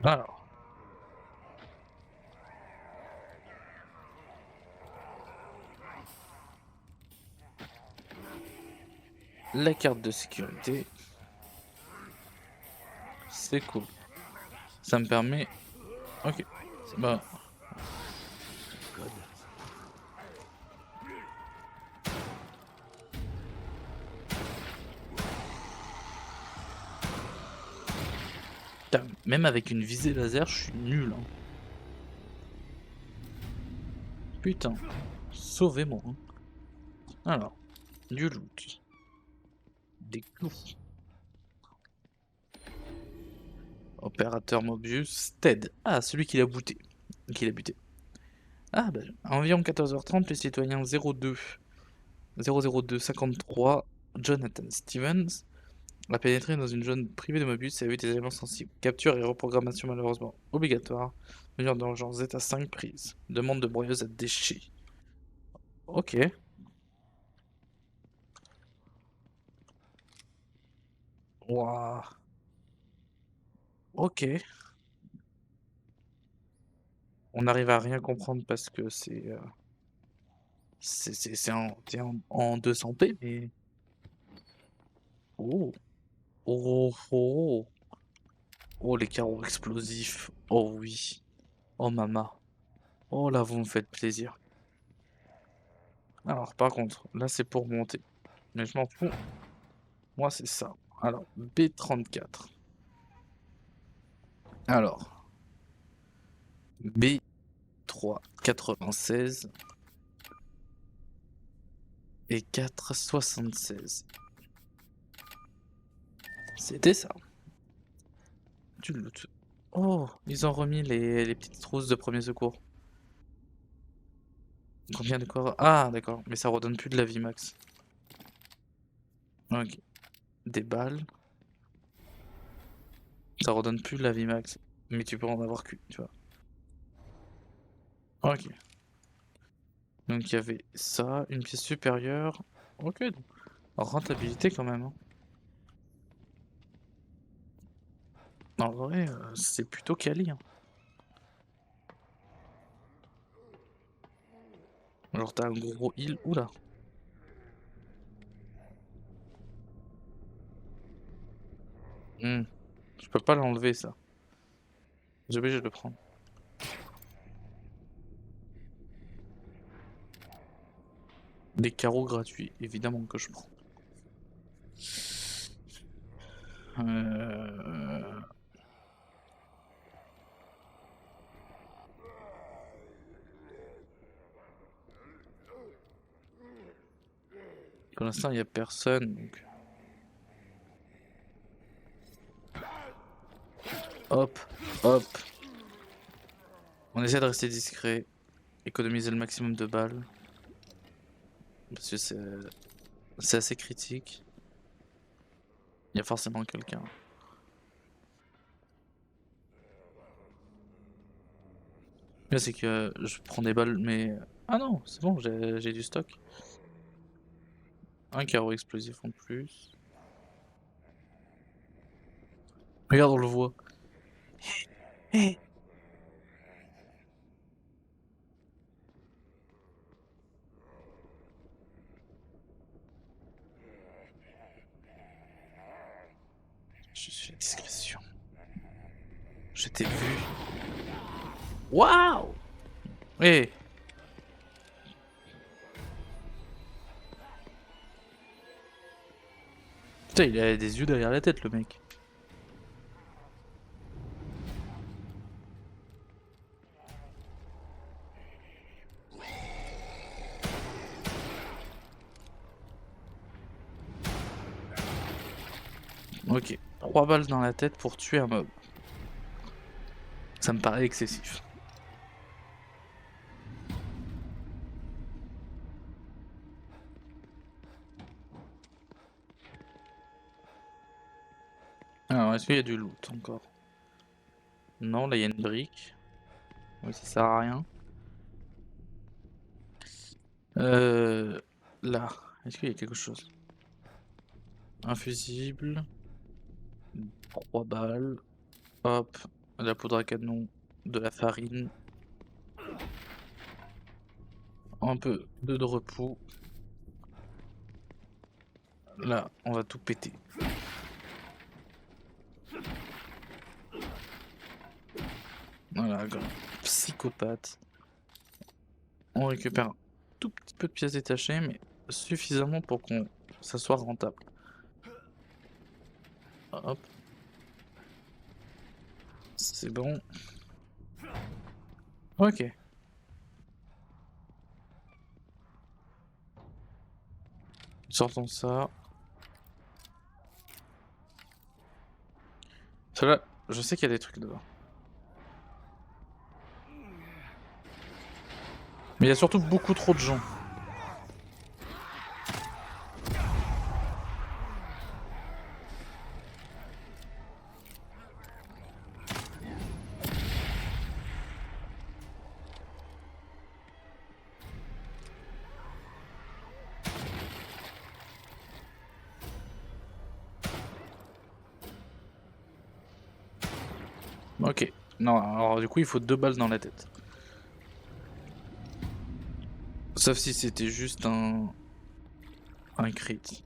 Alors. La carte de sécurité. C'est cool. Ça me permet... Ok. Bah... Putain, même avec une visée laser, je suis nul. Hein. Putain. Sauvez-moi. Hein. Alors. Du loot. Des clous. Opérateur Mobius. Ted. Ah, celui qui l'a buté. Ah, bah, à environ 14h30, le citoyen 00253, Jonathan Stevens, a pénétré dans une zone privée de Mobius et a vu des éléments sensibles. Capture et reprogrammation malheureusement obligatoire. Mesure d'urgence Zeta 5 prise. Demande de broyeuse à déchets. Ok. Waouh. Ok. On n'arrive à rien comprendre parce que t'es en 200p, mais... Oh. Oh, oh. Oh, les carreaux explosifs. Oh oui. Oh, maman. Oh là, vous me faites plaisir. Alors, par contre, là, c'est pour monter. Mais je m'en fous. Moi, c'est ça. Alors, B34. Alors, B396 et 476. C'était ça. Du loot. Oh, ils ont remis les petites trousses de premier secours. Combien de quoi? Ah, d'accord. Mais ça redonne plus de la vie max. Ok. Des balles. Ça redonne plus de la vie max. Mais tu peux en avoir qu'une, tu vois. Ok. Donc il y avait ça, une pièce supérieure. Ok, donc rentabilité quand même. Hein. En vrai, c'est plutôt quali. Hein. Alors t'as un gros heal. Oula. Hmm. Je peux pas l'enlever ça. J'ai obligé de le prendre. Des carreaux gratuits, évidemment que je prends. Euh... Pour l'instant, il n'y a personne. Donc... Hop, hop. On essaie de rester discret. Économiser le maximum de balles. Parce que c'est assez critique. Il y a forcément quelqu'un. Là, c'est que je prends des balles, mais... Ah non, c'est bon, j'ai du stock. Un carreau explosif en plus. Regarde, on le voit. Hé. Je suis à discrétion. Je t'ai vu. Waouh. Hé. Putain, il a des yeux derrière la tête, le mec. Ok, 3 balles dans la tête pour tuer un mob. Ça me paraît excessif. Alors, est-ce qu'il y a du loot encore? Non, là il y a une brique. Oui, ça sert à rien. Là, est-ce qu'il y a quelque chose? Un fusible. 3 balles. Hop, de la poudre à canon, de la farine. Un peu de repos. Là, on va tout péter. Voilà, psychopathe. On récupère un tout petit peu de pièces détachées, mais suffisamment pour qu'on ça soit rentable. Hop. C'est bon. Ok. Sortons ça. Cela, je sais qu'il y a des trucs dedans. Mais il y a surtout beaucoup trop de gens. Ok. Non, alors du coup, il faut 2 balles dans la tête. Sauf si c'était juste un crit.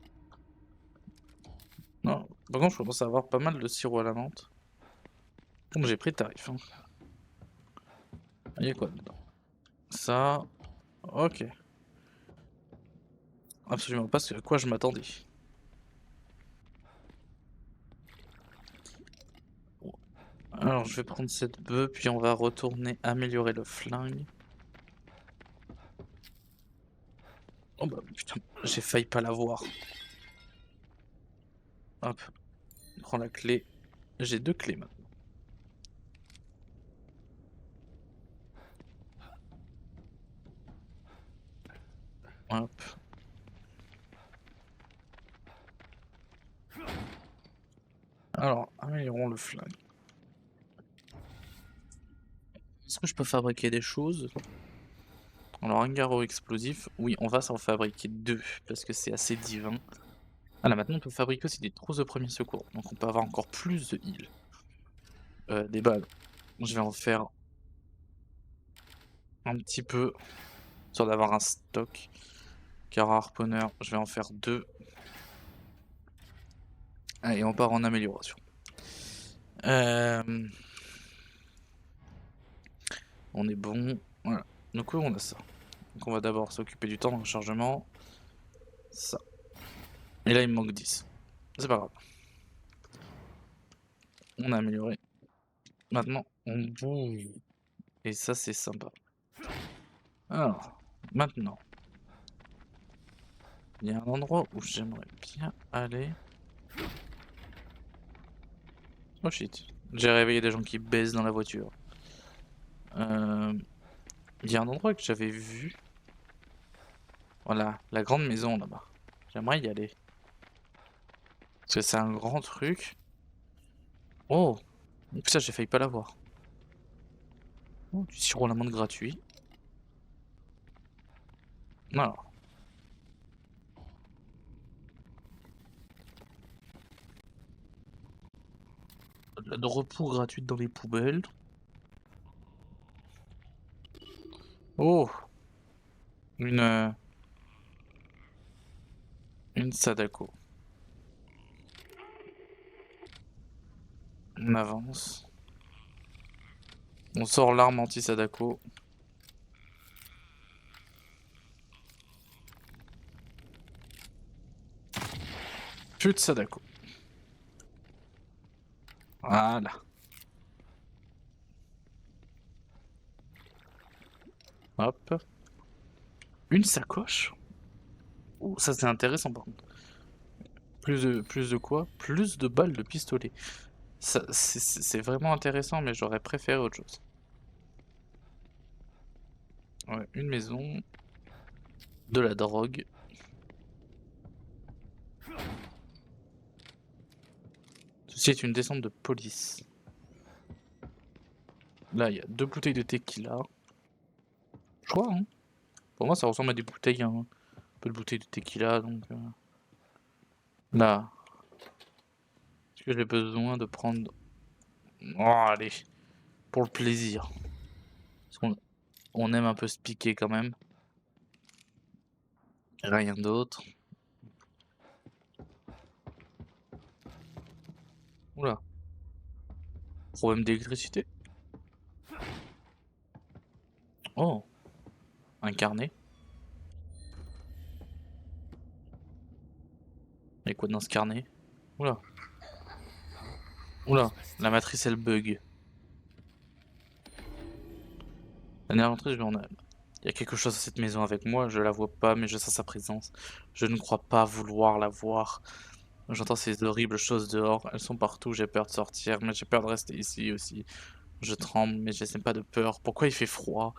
Non, par contre, je commence à avoir pas mal de sirop à la menthe. Bon, j'ai pris le tarif. Hein. Il y a quoi dedans? Ça. Ok. Absolument pas ce à quoi je m'attendais. Alors, je vais prendre cette bœuf, puis on va retourner améliorer le flingue. Oh bah putain, j'ai failli pas l'avoir. Hop, prends la clé. J'ai 2 clés maintenant. Hop. Alors, améliorons le flingue. Est-ce que je peux fabriquer des choses? Alors, un garrot explosif, oui, on va s'en fabriquer 2 parce que c'est assez divin. Ah là, maintenant on peut fabriquer aussi des trousses de premier secours, donc on peut avoir encore plus de heal. Des balles. Je vais en faire un petit peu, histoire d'avoir un stock. Car harponneur, je vais en faire 2. Allez, on part en amélioration. Euh, On est bon. Voilà. Donc oui, on a ça. Donc on va d'abord s'occuper du temps de rechargement. Ça. Et là, il me manque 10. C'est pas grave. On a amélioré. Maintenant, on bouge. Et ça, c'est sympa. Alors, maintenant. Il y a un endroit où j'aimerais bien aller. Oh shit. J'ai réveillé des gens qui baissent dans la voiture. Il y a un endroit que j'avais vu. Voilà, la grande maison là-bas. J'aimerais y aller. Parce que c'est un grand truc. Oh! Putain, j'ai failli pas l'avoir. Oh, du sirop à l'amande gratuit. Alors. De repos gratuite dans les poubelles. Oh! Une Sadako. On avance. On sort l'arme anti-Sadako. Plus de Sadako. Voilà. Hop. Une sacoche? Oh, ça c'est intéressant par contre. Plus de quoi? Plus de balles de pistolet. Ça, c'est vraiment intéressant, mais j'aurais préféré autre chose. Ouais, une maison. De la drogue. Ceci est une descente de police. Là, il y a 2 bouteilles de tequila. Je crois, hein. Pour moi, ça ressemble à des bouteilles, hein. Un peu de bouteilles de tequila, donc... Là. Est-ce que j'ai besoin de prendre... Oh, allez. Pour le plaisir. Parce qu'on aime un peu se piquer quand même. Rien d'autre. Oula. Problème d'électricité. Oh. Un carnet. Et quoi dans ce carnet? Oula. Oula. La matrice elle bug. La dernière entrée, je vais en... Il y a quelque chose à cette maison avec moi, je la vois pas, mais je sens sa présence. Je ne crois pas vouloir la voir. J'entends ces horribles choses dehors, elles sont partout, j'ai peur de sortir, mais j'ai peur de rester ici aussi. Je tremble, mais je n'ai pas de peur. Pourquoi il fait froid?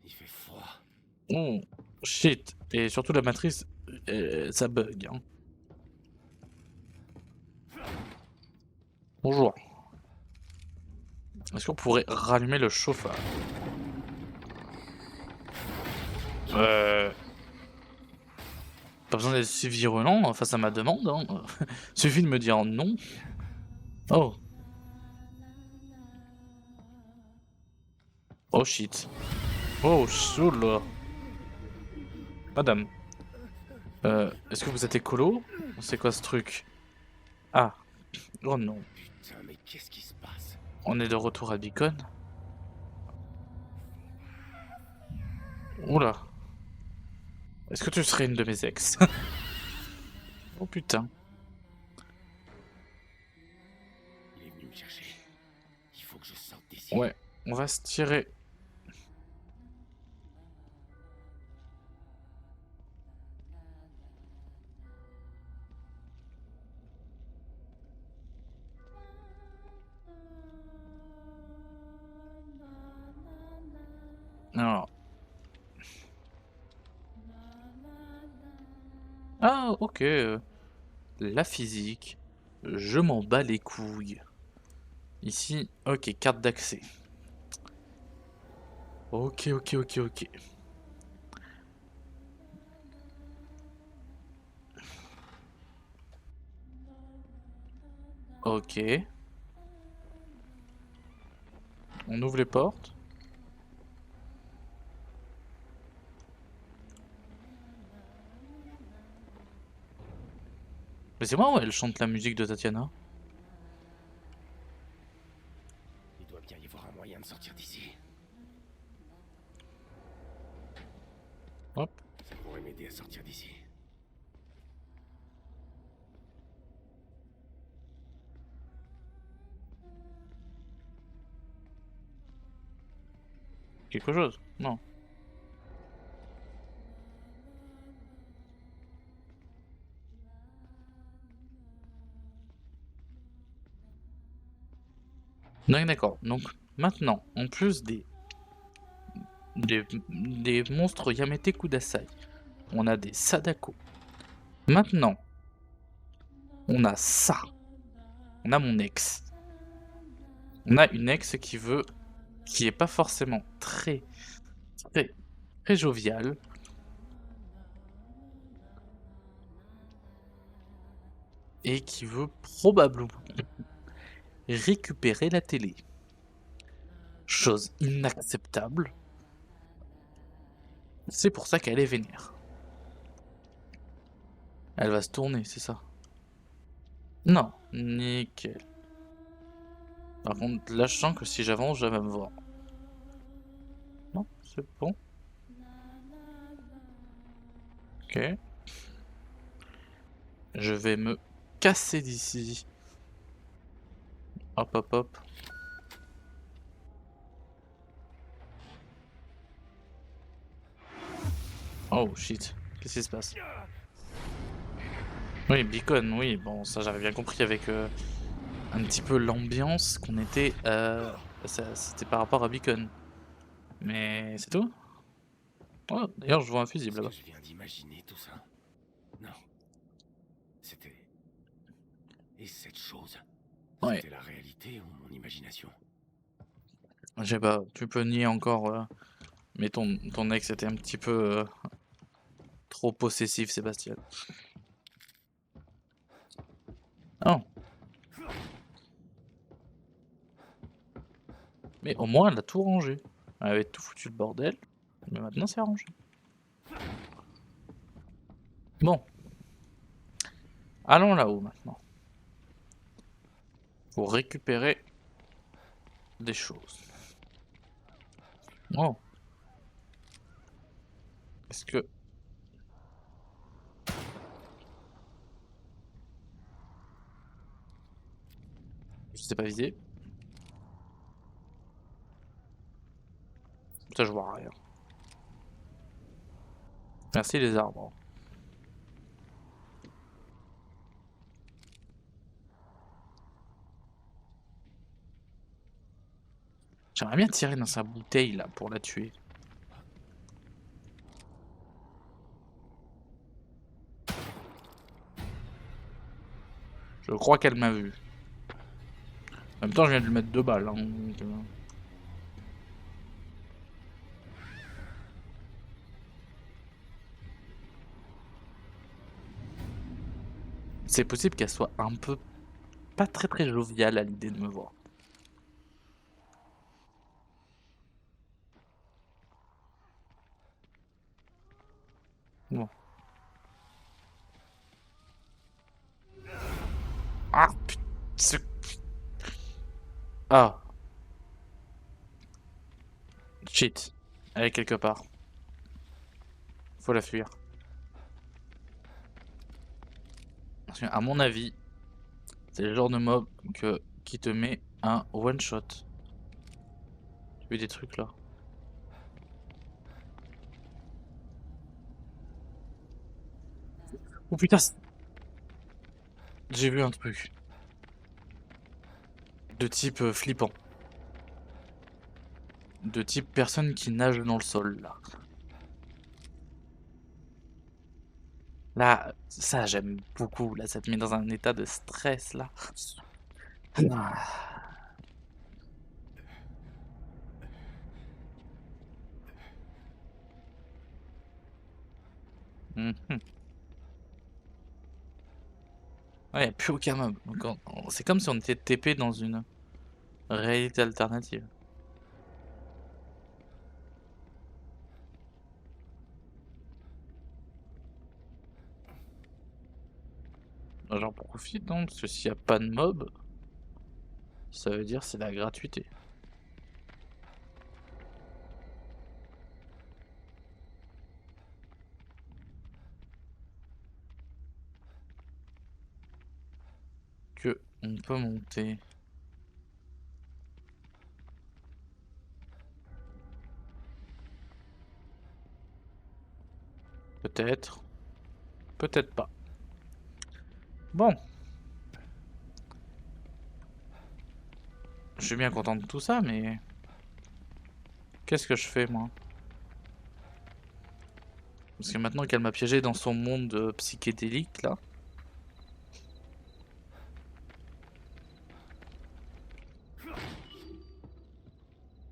Il fait froid. Oh, shit. Et surtout la matrice, ça bug, hein. Bonjour. Est-ce qu'on pourrait rallumer le chauffage? Pas besoin d'être si virulent face à ma demande, hein. Suffit de me dire non. Oh. Oh shit. Oh choula. Madame. Est-ce que vous êtes écolo? C'est quoi ce truc? Ah. Oh non. Putain, mais qu'est-ce qui se passe? On est de retour à Beacon. Oula. Est-ce que tu serais une de mes ex? Oh putain. Il est venu me chercher. Il faut que je sorte d'ici. Ouais. On va se tirer. Alors. Ah, ok. La physique. Je m'en bats les couilles. Ici, ok, carte d'accès. Ok, ok, ok, ok. Ok. On ouvre les portes. Mais c'est moi où elle chante la musique de Tatiana? Hop. Ça pourrait m'aider à sortir d'ici. Quelque chose? Non. D'accord. Donc maintenant, en plus des monstres Yamete Kudasai, on a des Sadako. Maintenant, on a ça. On a mon ex. On a une ex qui est pas forcément très, très joviale. Et qui veut probablement récupérer la télé. Chose inacceptable. C'est pour ça qu'elle est vénère. Elle va se tourner, c'est ça? Non, nickel. Par contre, là, je sens que si j'avance, elle va me voir. Non, c'est bon. Ok. Je vais me casser d'ici. Hop, hop, hop. Oh, shit. Qu'est-ce qui se passe? Oui, Beacon, oui. Bon, ça, j'avais bien compris avec un petit peu l'ambiance qu'on était... C'était par rapport à Beacon. Mais c'est tout? Oh, d'ailleurs, je vois un fusible Est-ce que là-bas. je viens d'imaginer tout ça? Non. C'était... Et cette chose? Ouais, C'était la réalité ou mon imagination? je sais pas, tu peux nier encore, mais ton ex était un petit peu trop possessif, Sébastien. Oh, mais au moins elle a tout rangé. Elle avait tout foutu le bordel, mais maintenant c'est rangé. Bon, allons là-haut maintenant. Pour récupérer des choses. Oh, est-ce que... Je sais pas viser. Ça je vois rien. Merci les arbres. J'aimerais bien tirer dans sa bouteille là pour la tuer. Je crois qu'elle m'a vu. En même temps, je viens de lui mettre 2 balles. Hein, donc, c'est possible qu'elle soit un peu pas très joviale à l'idée de me voir. Bon. Ah putain. Ah. Shit. Elle est quelque part. Faut la fuir. Parce que, à mon avis, c'est le genre de mob qui te met un one shot. Tu vu des trucs là? Oh putain. J'ai vu un truc. De type flippant. De type personne qui nage dans le sol là. Là, ça j'aime beaucoup. Là, ça te met dans un état de stress là. Ah. Mhm. Ouais, y a plus aucun mob. Donc, c'est comme si on était TP dans une réalité alternative. J'en profite, hein, parce que s'il n'y a pas de mob, ça veut dire c'est la gratuité. que on peut monter? Peut-être. Peut-être pas. Bon. Je suis bien content de tout ça, mais... Qu'est-ce que je fais, moi? Parce que maintenant qu'elle m'a piégé dans son monde psychédélique, là...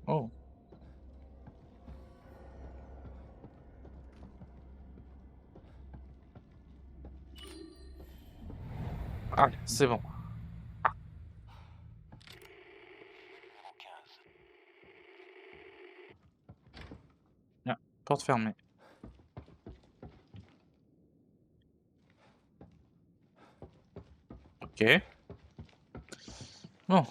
Oh. Ah, c'est bon. Ah, porte fermée. Ok. Bon.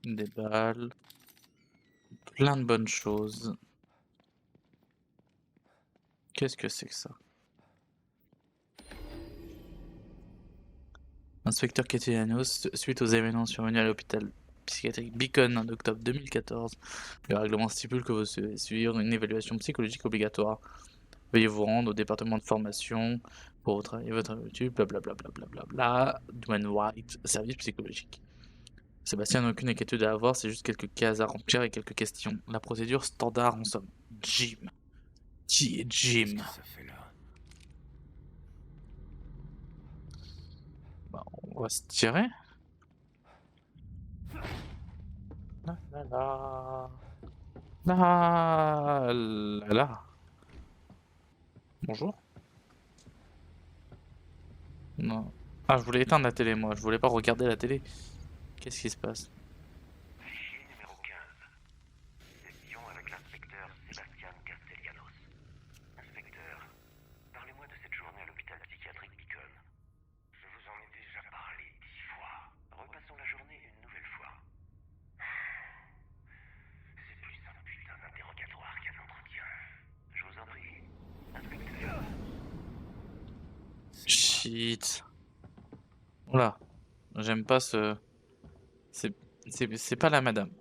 Des balles. Plein de bonnes choses. Qu'est-ce que c'est que ça? Inspecteur Castellanos, suite aux événements survenus à l'hôpital psychiatrique Beacon en octobre 2014, le règlement stipule que vous devez suivre une évaluation psychologique obligatoire. Veuillez vous rendre au département de formation pour travailler votre étude, blablabla, blablabla, Dwayne White, service psychologique. Sébastien n'a aucune inquiétude à avoir, c'est juste quelques cases à remplir et quelques questions. La procédure standard en somme. Jim. Qui est Qu'est-ce Jim? que ça fait là? Bah, on va se tirer. La la la. La la la. Bonjour. Non. Ah, je voulais éteindre la télé, moi. Je voulais pas regarder la télé. Qu'est-ce qui se passe? Fichier numéro 15. Session avec l'inspecteur Sébastien Castellanos. Inspecteur, parlez-moi de cette journée à l'hôpital psychiatrique Beacon. Je vous en ai déjà parlé 10 fois. Repassons la journée une nouvelle fois. C'est plus un putain d'interrogatoire qu'un entretien. Je vous en prie. Inspecteur. C'est moi. Shit. Oula. J'aime pas ce... C'est pas la madame.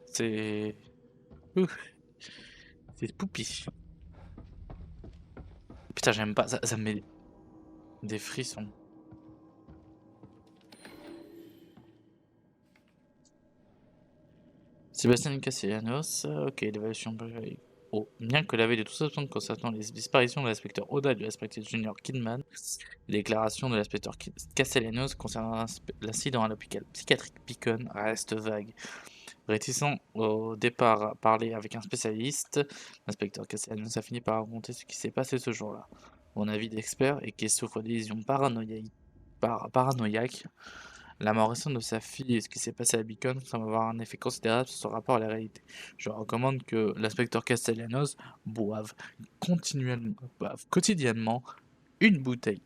C'est... Ouh. C'est Poupie. Putain, j'aime pas. Ça me met des frissons. Sébastien Castellanos, ok, l'évaluation. Oh, bien que la veille de tout soupçon concernant les disparitions de l'inspecteur Oda et de l'inspecteur Junior Kidman, les déclarations de l'inspecteur Castellanos concernant l'incident à l'hôpital psychiatrique Beacon restent vagues. Réticent au départ à parler avec un spécialiste, l'inspecteur Castellanos a fini par raconter ce qui s'est passé ce jour-là. Mon avis d'expert est qu'il souffre d'illusions paranoïaques. La mort récente de sa fille et ce qui s'est passé à Beacon semble avoir un effet considérable sur son rapport à la réalité. Je recommande que l'inspecteur Castellanos boive quotidiennement une bouteille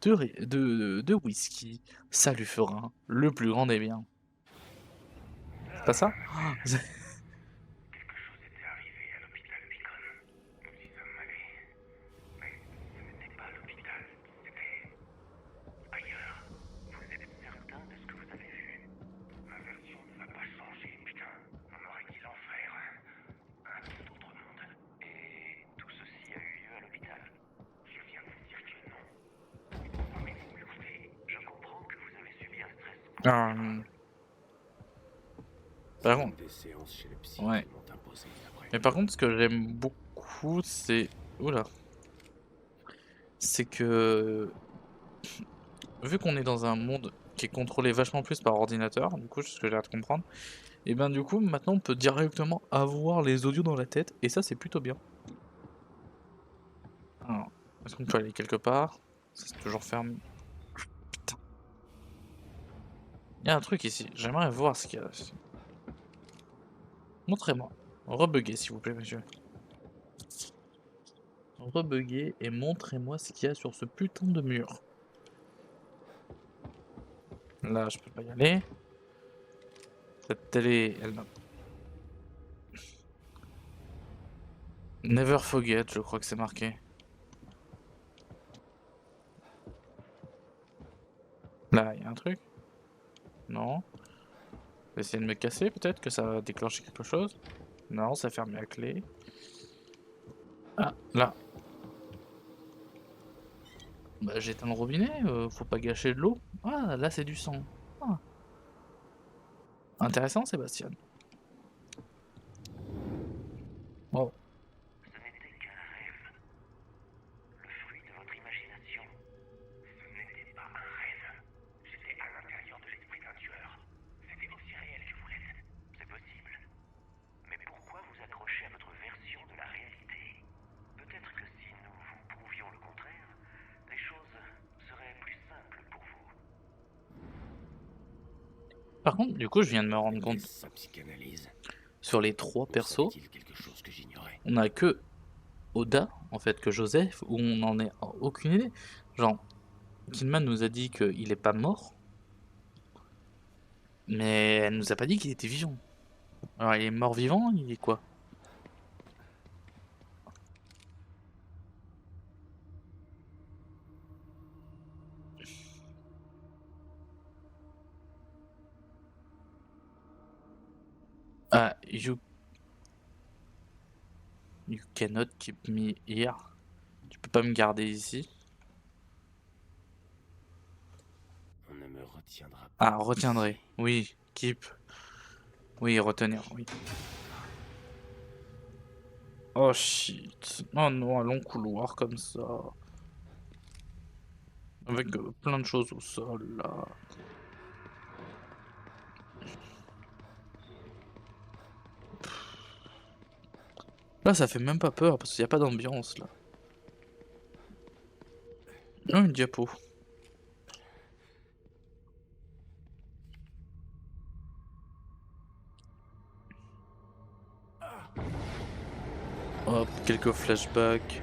de whisky. Ça lui fera le plus grand des biens. C'est pas ça? Quelque chose était arrivé à l'hôpital Beacon. Nous y sommes allés. Mais ce n'était pas l'hôpital. C'était ailleurs. Vous êtes certain de ce que vous avez vu? Ma version ne va pas changer, putain. On aurait dit l'enfer. Un tout autre monde. Et tout ceci a eu lieu à l'hôpital. Je viens de vous dire que non. Non mais écoutez, je comprends que vous avez subi un stress considérable. Par C'est contre, une des séances chez le psy ouais. qui m'ont imposé après. Mais par contre, ce que j'aime beaucoup, c'est... Oula. C'est que... Vu qu'on est dans un monde qui est contrôlé vachement plus par ordinateur, du coup, c'est ce que j'ai hâte de comprendre, et ben du coup, maintenant, on peut directement avoir les audios dans la tête, et ça, c'est plutôt bien. Alors, est-ce qu'on peut aller quelque part? Ça, c'est toujours fermé. Putain. Il y a un truc ici, j'aimerais voir ce qu'il y a ici. Montrez-moi. Rebuguez, s'il vous plaît, monsieur. Rebuguez et montrez-moi ce qu'il y a sur ce putain de mur. Là, je peux pas y aller. Cette télé, elle n'a... Never forget, je crois que c'est marqué. Là, il y a un truc? Non. Je vais essayer de me casser, peut-être que ça va déclencher quelque chose. Non, ça ferme à clé. Ah, là. Bah, j'éteins le robinet, faut pas gâcher de l'eau. Ah, là, c'est du sang. Ah. Intéressant, Sébastien. Oh. Ce n'était qu'un rêve. Le fruit de votre imagination. Ce n'était pas un rêve. J'étais à l'intérieur de l'esprit d'un tueur. C'était aussi réel que vous l'êtes. C'est possible. Mais pourquoi vous accrocher à votre version de la réalité? Peut-être que si nous vous prouvions le contraire, les choses seraient plus simples pour vous. Par contre, du coup, je viens de me rendre compte, Était-ce sa psychanalyse? sur les 3 Ou persos, savait-il quelque chose que j'ignorais? on a que Oda, en fait, que Joseph, où on en est aucune idée. Genre, Kidman nous a dit qu'il est pas mort, mais elle nous a pas dit qu'il était vivant. Alors, il est mort-vivant, il est quoi? Ah, you cannot keep me here. Tu peux pas me garder ici. On ne me retiendra pas. Ah, retiendrai. Oui, keep. Oui, retenir, oui. Oh shit. Oh non, un long couloir comme ça. Avec plein de choses au sol, là. Là, ça fait même pas peur, parce qu'il n'y a pas d'ambiance, là. Oh, une diapo. Hop, quelques flashbacks.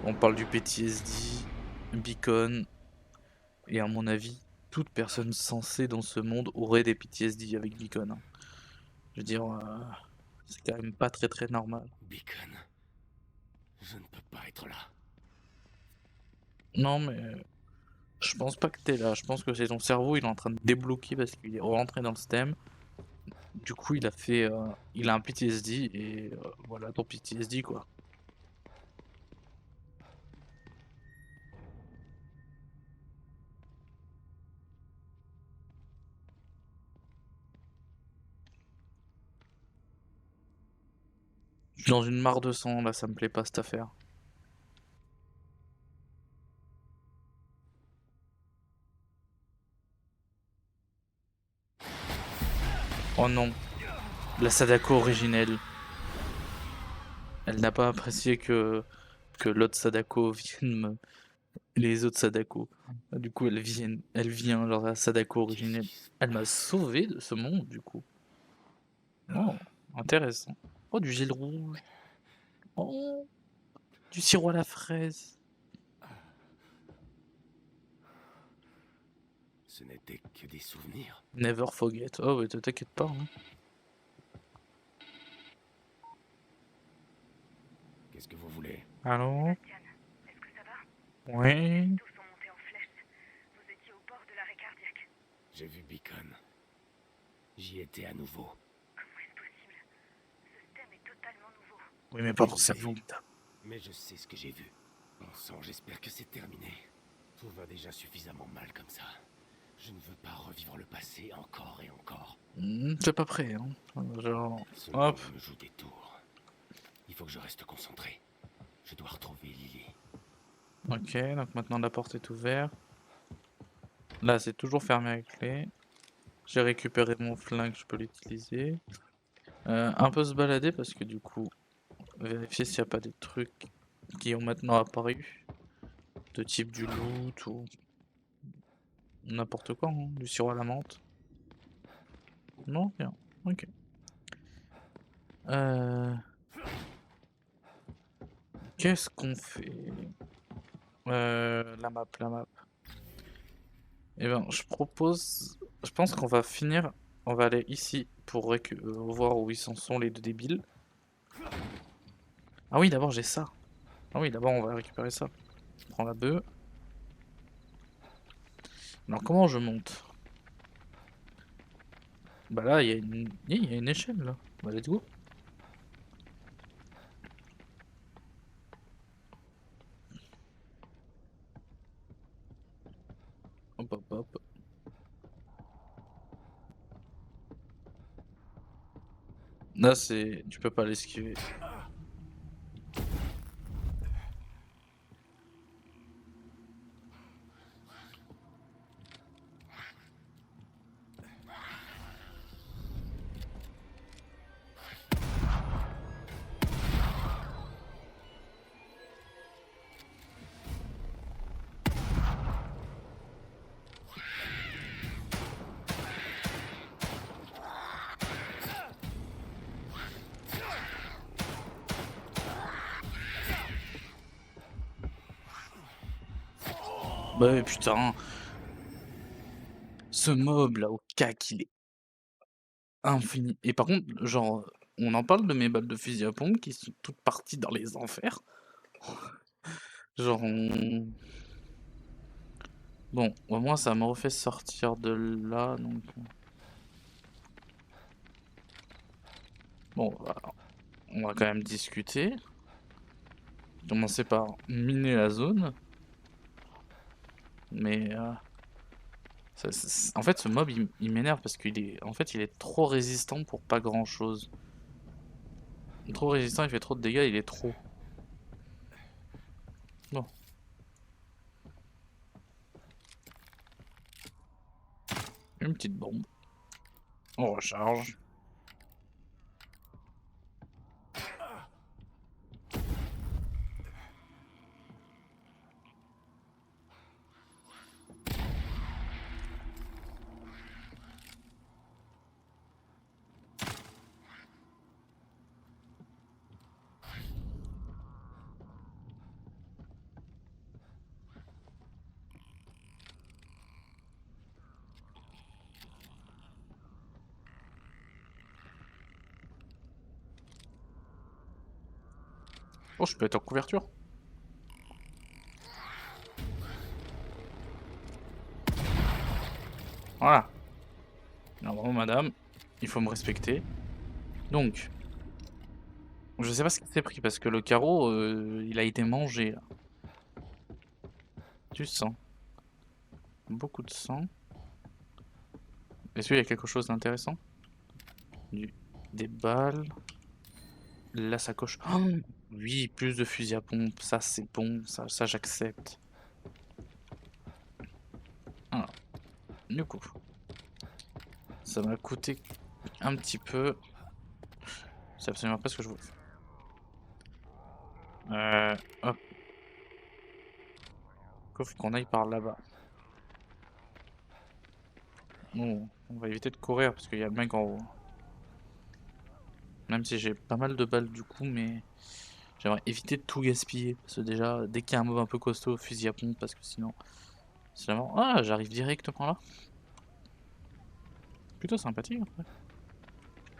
On parle du PTSD, Beacon, et à mon avis, toute personne sensée dans ce monde aurait des PTSD avec Beacon, hein. Je veux dire, c'est quand même pas très normal. Beacon. Je ne peux pas être là. Non, mais je pense pas que t'es là. Je pense que c'est ton cerveau, il est en train de débloquer parce qu'il est rentré dans le système. Du coup, il a fait, il a un PTSD et voilà ton PTSD quoi. Je suis dans une mare de sang là, ça me plaît pas cette affaire. Oh non, la Sadako originelle. Elle n'a pas apprécié que l'autre Sadako vienne me... Les autres Sadako. Du coup, elle vient, genre la Sadako originelle. Elle m'a sauvé de ce monde, du coup. Oh, intéressant. Oh, du gel rouge. Oh, du sirop à la fraise. Ce n'était que des souvenirs. Never forget. Oh, ouais, t'inquiète pas, hein. Qu'est-ce que vous voulez? Allô? Sébastien, est-ce que ça va? Oui. Tous sont montés en flèche. Vous étiez au bord de l'arrêt cardiaque. J'ai vu Beacon. J'y étais à nouveau. Comment est-ce possible? Ce système est totalement nouveau. Oui, mais pas pour ça, vous. Mais je sais ce que j'ai vu. Bon sang, j'espère que c'est terminé. Tout va déjà suffisamment mal comme ça. Je ne veux pas revivre le passé encore et encore. T'es pas prêt, hein. Genre, Ce hop. monde me joue des tours. Il faut que je reste concentré. Je dois retrouver Lily. Ok, donc maintenant la porte est ouverte. Là, c'est toujours fermé à clé. J'ai récupéré mon flingue, je peux l'utiliser. Un peu se balader parce que du coup, vérifier s'il n'y a pas des trucs qui ont maintenant apparu. De type du loot ou n'importe quoi, hein. Du sirop à la menthe. Non, rien. Ok. Qu'est-ce qu'on fait? La map. Eh ben, je propose... Je pense qu'on va finir... On va aller ici pour voir où ils en sont les deux débiles. Ah oui, d'abord j'ai ça. Ah oui, d'abord on va récupérer ça. On prend la bœuf. Alors comment je monte? Bah là, il y a une échelle là. Bah let's go. Hop hop hop. Là c'est... Tu peux pas l'esquiver. Bah ouais, putain. Ce mob là, au cac, il est infini. Et par contre, genre, on en parle de mes balles de fusil à pompe qui sont toutes parties dans les enfers. Genre, bon, au moins ça me refait sortir de là, donc... Bon, on va quand même discuter. Commencer par miner la zone. Mais... en fait, ce mob, il m'énerve parce qu'il est... En fait, il est trop résistant pour pas grand-chose. Trop résistant, il fait trop de dégâts, il est trop. Bon. Une petite bombe. On recharge. Oh, je peux être en couverture. Voilà. Alors, bon, madame, il faut me respecter. Donc, je sais pas ce qui s'est pris parce que le carreau, il a été mangé là. Du sang. Beaucoup de sang. Est-ce qu'il y a quelque chose d'intéressant? Des balles. La sacoche. Oh oui, plus de fusil à pompe. Ça, c'est bon. Ça j'accepte. Alors, du coup, ça m'a coûté un petit peu. C'est absolument pas ce que je voulais. Hop. Faut qu'on aille par là-bas. Bon, on va éviter de courir parce qu'il y a le mec en haut. Même si j'ai pas mal de balles du coup, mais j'aimerais éviter de tout gaspiller. Parce que déjà, dès qu'il y a un mob un peu costaud, fusil à pompe, parce que sinon, c'est la mort. Ah, j'arrive directement là. Plutôt sympathique après.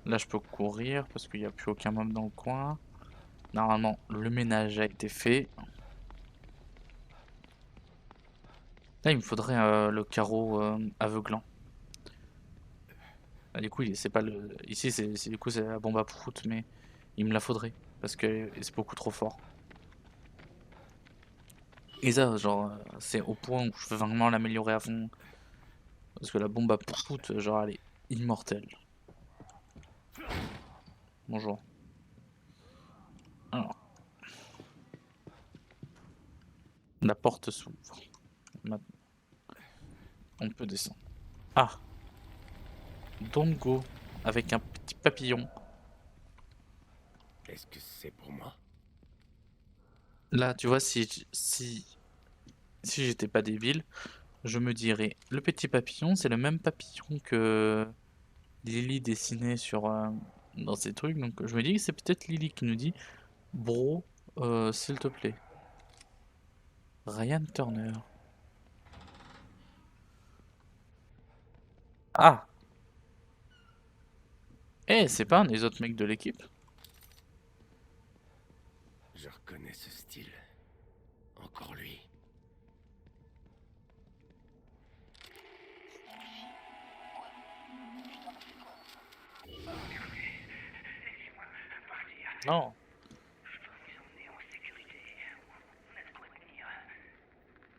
Là, je peux courir parce qu'il n'y a plus aucun mob dans le coin. Normalement, le ménage a été fait. Là, il me faudrait le carreau aveuglant. Ah, du coup, c'est pas le. Ici, du coup, c'est la bombe à prout, mais il me la faudrait parce que c'est beaucoup trop fort. Et ça, genre, c'est au point où je veux vraiment l'améliorer à fond. Parce que la bombe à prout, genre, elle est immortelle. Bonjour. Alors, la porte s'ouvre. Maintenant, on peut descendre. Ah, Dongo avec un petit papillon. Est-ce que c'est pour moi? Là, tu vois, si j'étais pas débile, je me dirais, le petit papillon, c'est le même papillon que Lily dessinait sur dans ses trucs. Donc je me dis que c'est peut-être Lily qui nous dit, bro, s'il te plaît. Ryan Turner. Ah, eh, c'est pas un des autres mecs de l'équipe? Je reconnais ce style. Encore lui. Non. Je dois vous emmener en sécurité. On a de quoi tenir.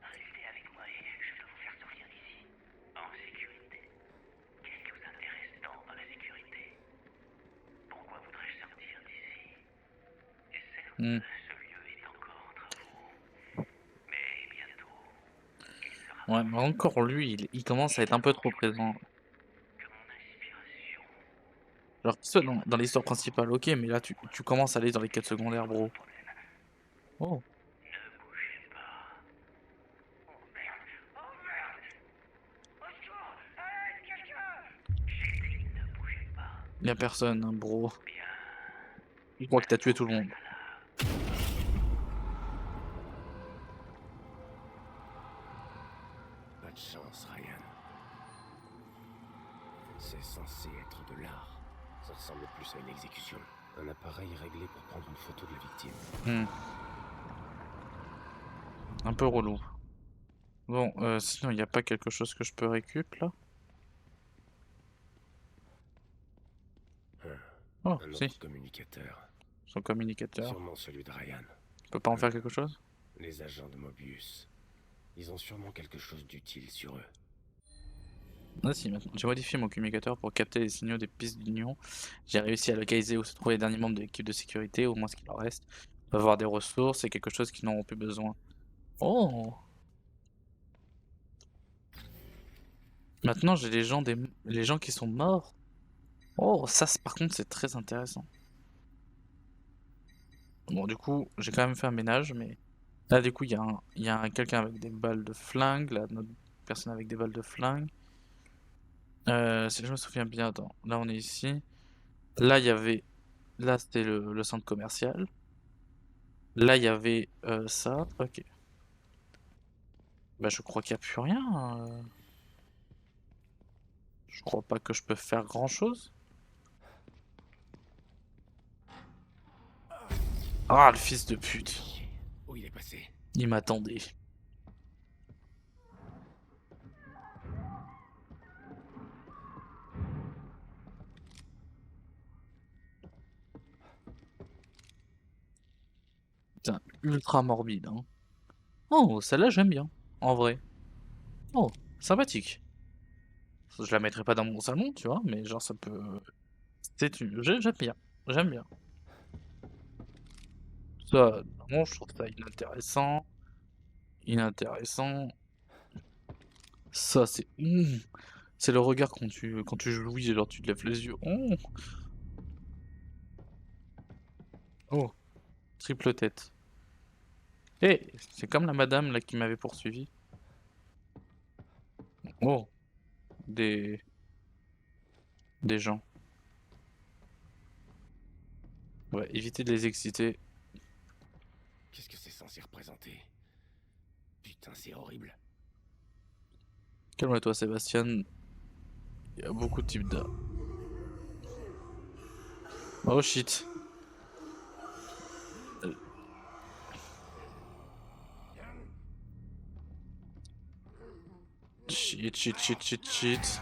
Restez avec moi et je dois vous faire sortir d'ici. En sécurité? Qu'est-ce qui vous intéresse tant dans la sécurité? Pourquoi voudrais-je sortir d'ici? Et certes, Hmm. ce lieu est encore en travaux. Mais bientôt, il sera Ouais, mais encore lui, il commence à être un peu trop présent. que mon inspiration. Genre qu'il soit dans l'histoire principale, ok, mais là tu commences à aller dans les quêtes secondaires, bro. Oh, Ne bougez pas. Oh merde! Oh merde! Au secours! Aide quelqu'un! J'ai dit ne bougez pas. y a personne, hein, bro. Bien. Je crois que t'as tué tout le monde. Pas de chance, Ryan. C'est censé être de l'art. Ça ressemble plus à une exécution. Un appareil réglé pour prendre une photo de la victime. Hmm. Un peu relou. Bon, sinon il n'y a pas quelque chose que je peux récup là? Oh, Un si, autre communicateur. son communicateur. Sûrement celui de Ryan. Je peux pas en faire quelque chose? Les agents de Mobius. Ils ont sûrement quelque chose d'utile sur eux. Ah si, maintenant. J'ai modifié mon communicateur pour capter les signaux des pistes d'union. J'ai réussi à localiser où se trouvent les derniers membres de l'équipe de sécurité, au moins ce qu'il en reste. On va avoir des ressources et quelque chose qu'ils n'auront plus besoin. Oh! Maintenant j'ai les gens qui sont morts. Oh, ça par contre c'est très intéressant. Bon du coup, j'ai quand même fait un ménage, mais... Là du coup il y a quelqu'un avec des balles de flingue, là notre personne avec des balles de flingue. Si je me souviens bien, attends, là on est ici. Là il y avait... Là c'était le centre commercial. Là il y avait ça, ok. Bah je crois qu'il n'y a plus rien. Je crois pas que je peux faire grand chose. Ah le fils de pute. Où il est passé? Il m'attendait. Putain, ultra morbide, hein. Oh, celle-là j'aime bien, en vrai. Oh, sympathique. Je la mettrai pas dans mon salon, tu vois, mais genre ça peut... J'aime bien, j'aime bien. Ça, non, je trouve ça inintéressant. Inintéressant. Ça, c'est... C'est le regard quand tu jouis, genre tu te lèves les yeux. Oh, triple tête. Eh, c'est comme la madame là qui m'avait poursuivi. Oh, des... des gens. Ouais, éviter de les exciter. Qu'est-ce que c'est censé représenter? Putain, c'est horrible. Calme-toi, Sébastien. Il y a beaucoup de types d'art. Oh shit. Shit, shit, shit, shit, shit.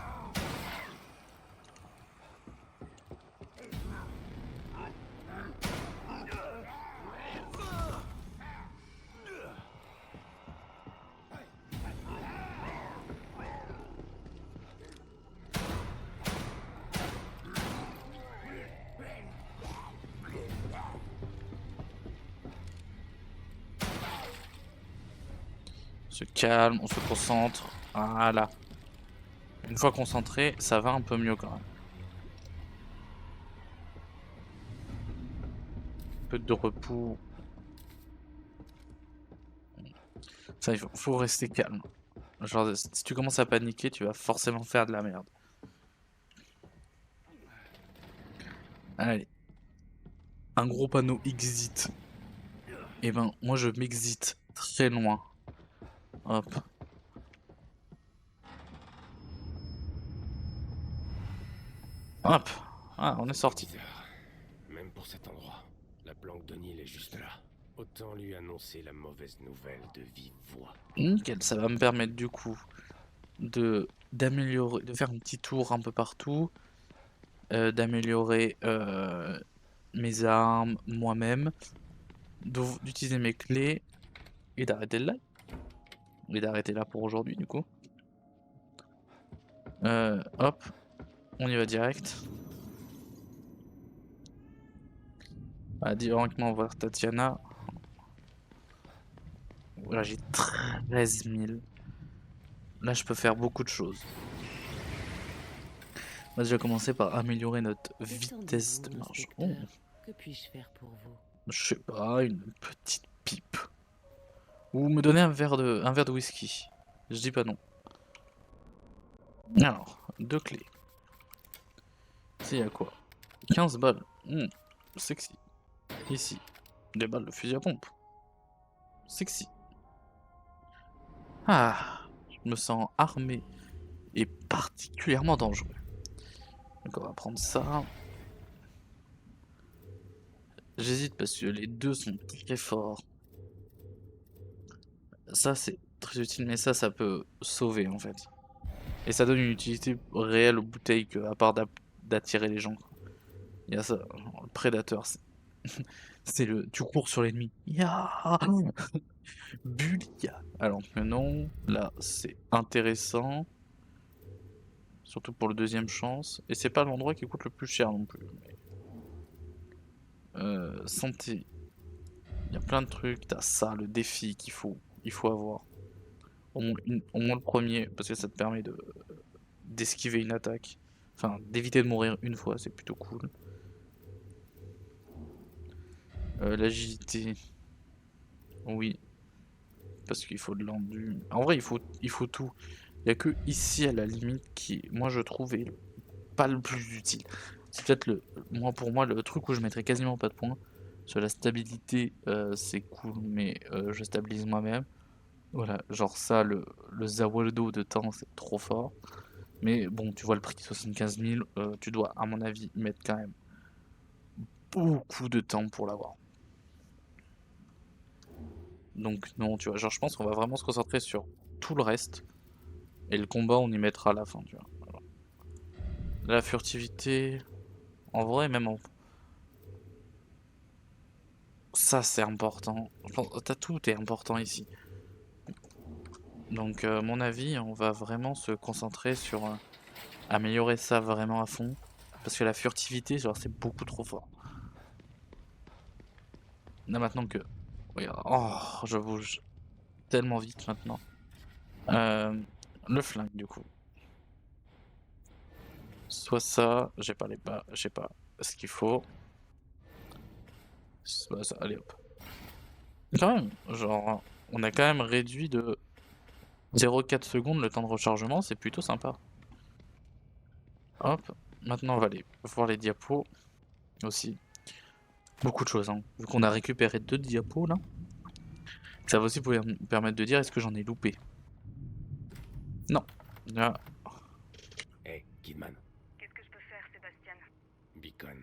On se calme, on se concentre. Voilà. Une fois concentré, ça va un peu mieux quand même. Un peu de repos. Ça, faut rester calme. Genre, si tu commences à paniquer, tu vas forcément faire de la merde. Allez. Un gros panneau exit. Et ben, moi je m'exite très loin. Hop. Hop. Ah, on est sorti. Bizarre. Même pour cet endroit. La planque de Nil est juste là. Autant lui annoncer la mauvaise nouvelle de vive voix. Nickel, ça va me permettre du coup d'améliorer, de faire un petit tour un peu partout, d'améliorer mes armes, moi-même, d'utiliser mes clés et d'arrêter là. Et d'arrêter là pour aujourd'hui du coup. Hop, on y va direct. On va directement voir Tatiana. Voilà, j'ai 13 000. Là, je peux faire beaucoup de choses. On va déjà commencer par améliorer notre vitesse de Qu'attendez-vous, marche. Oh, inspecteur? Que puis-je faire pour vous? je sais pas, une petite pipe. Ou me donner un verre de whisky. Je dis pas non. Alors, 2 clés. C'est à quoi? 15 balles. Sexy. Ici, des balles de fusil à pompe. Sexy. Ah, je me sens armé et particulièrement dangereux. Donc on va prendre ça. J'hésite parce que les deux sont très forts. Ça c'est très utile, mais ça peut sauver en fait. Et ça donne une utilité réelle aux bouteilles que, à part d'attirer les gens. Il y a ça, le prédateur, c'est le... Tu cours sur l'ennemi. Ya Bulia. Alors que non, là c'est intéressant. Surtout pour le deuxième chance. Et c'est pas l'endroit qui coûte le plus cher non plus. Santé. Il y a plein de trucs. T'as ça, le défi il faut avoir. Au moins le premier, parce que ça te permet d'esquiver une attaque. Enfin, d'éviter de mourir une fois, c'est plutôt cool. L'agilité. Oui. Parce qu'il faut de l'endu. En vrai, il faut tout. Il y a que ici, à la limite, qui, moi, je trouve, est pas le plus utile. C'est peut-être pour moi, le truc où je mettrais quasiment pas de points. Sur la stabilité, c'est cool, mais je stabilise moi-même. Voilà, genre ça, le Zawaldo de temps, c'est trop fort. Mais bon, tu vois le prix, 75 000, tu dois, à mon avis, mettre quand même beaucoup de temps pour l'avoir. Donc non, tu vois, genre je pense qu'on va vraiment se concentrer sur tout le reste. Et le combat, on y mettra à la fin, tu vois. Voilà. La furtivité, en vrai, même en... Ça, c'est important. Je pense, tout est important ici. Donc, à mon avis, on va vraiment se concentrer sur améliorer ça vraiment à fond. Parce que la furtivité, genre, c'est beaucoup trop fort. Là, maintenant que... Regarde, oh, je bouge tellement vite maintenant. Le flingue, du coup. Soit ça, j'ai pas ce qu'il faut. Soit ça, allez hop. Quand même, genre, on a quand même réduit de 0,4 secondes le temps de rechargement, c'est plutôt sympa. Hop, maintenant on va aller voir les diapos aussi. Beaucoup de choses, hein. Vu qu'on a récupéré 2 diapos là, ça va aussi pouvoir me permettre de dire est-ce que j'en ai loupé. Non. Là, Hé, Kidman, Qu'est-ce que je peux faire, Sébastien? Beacon.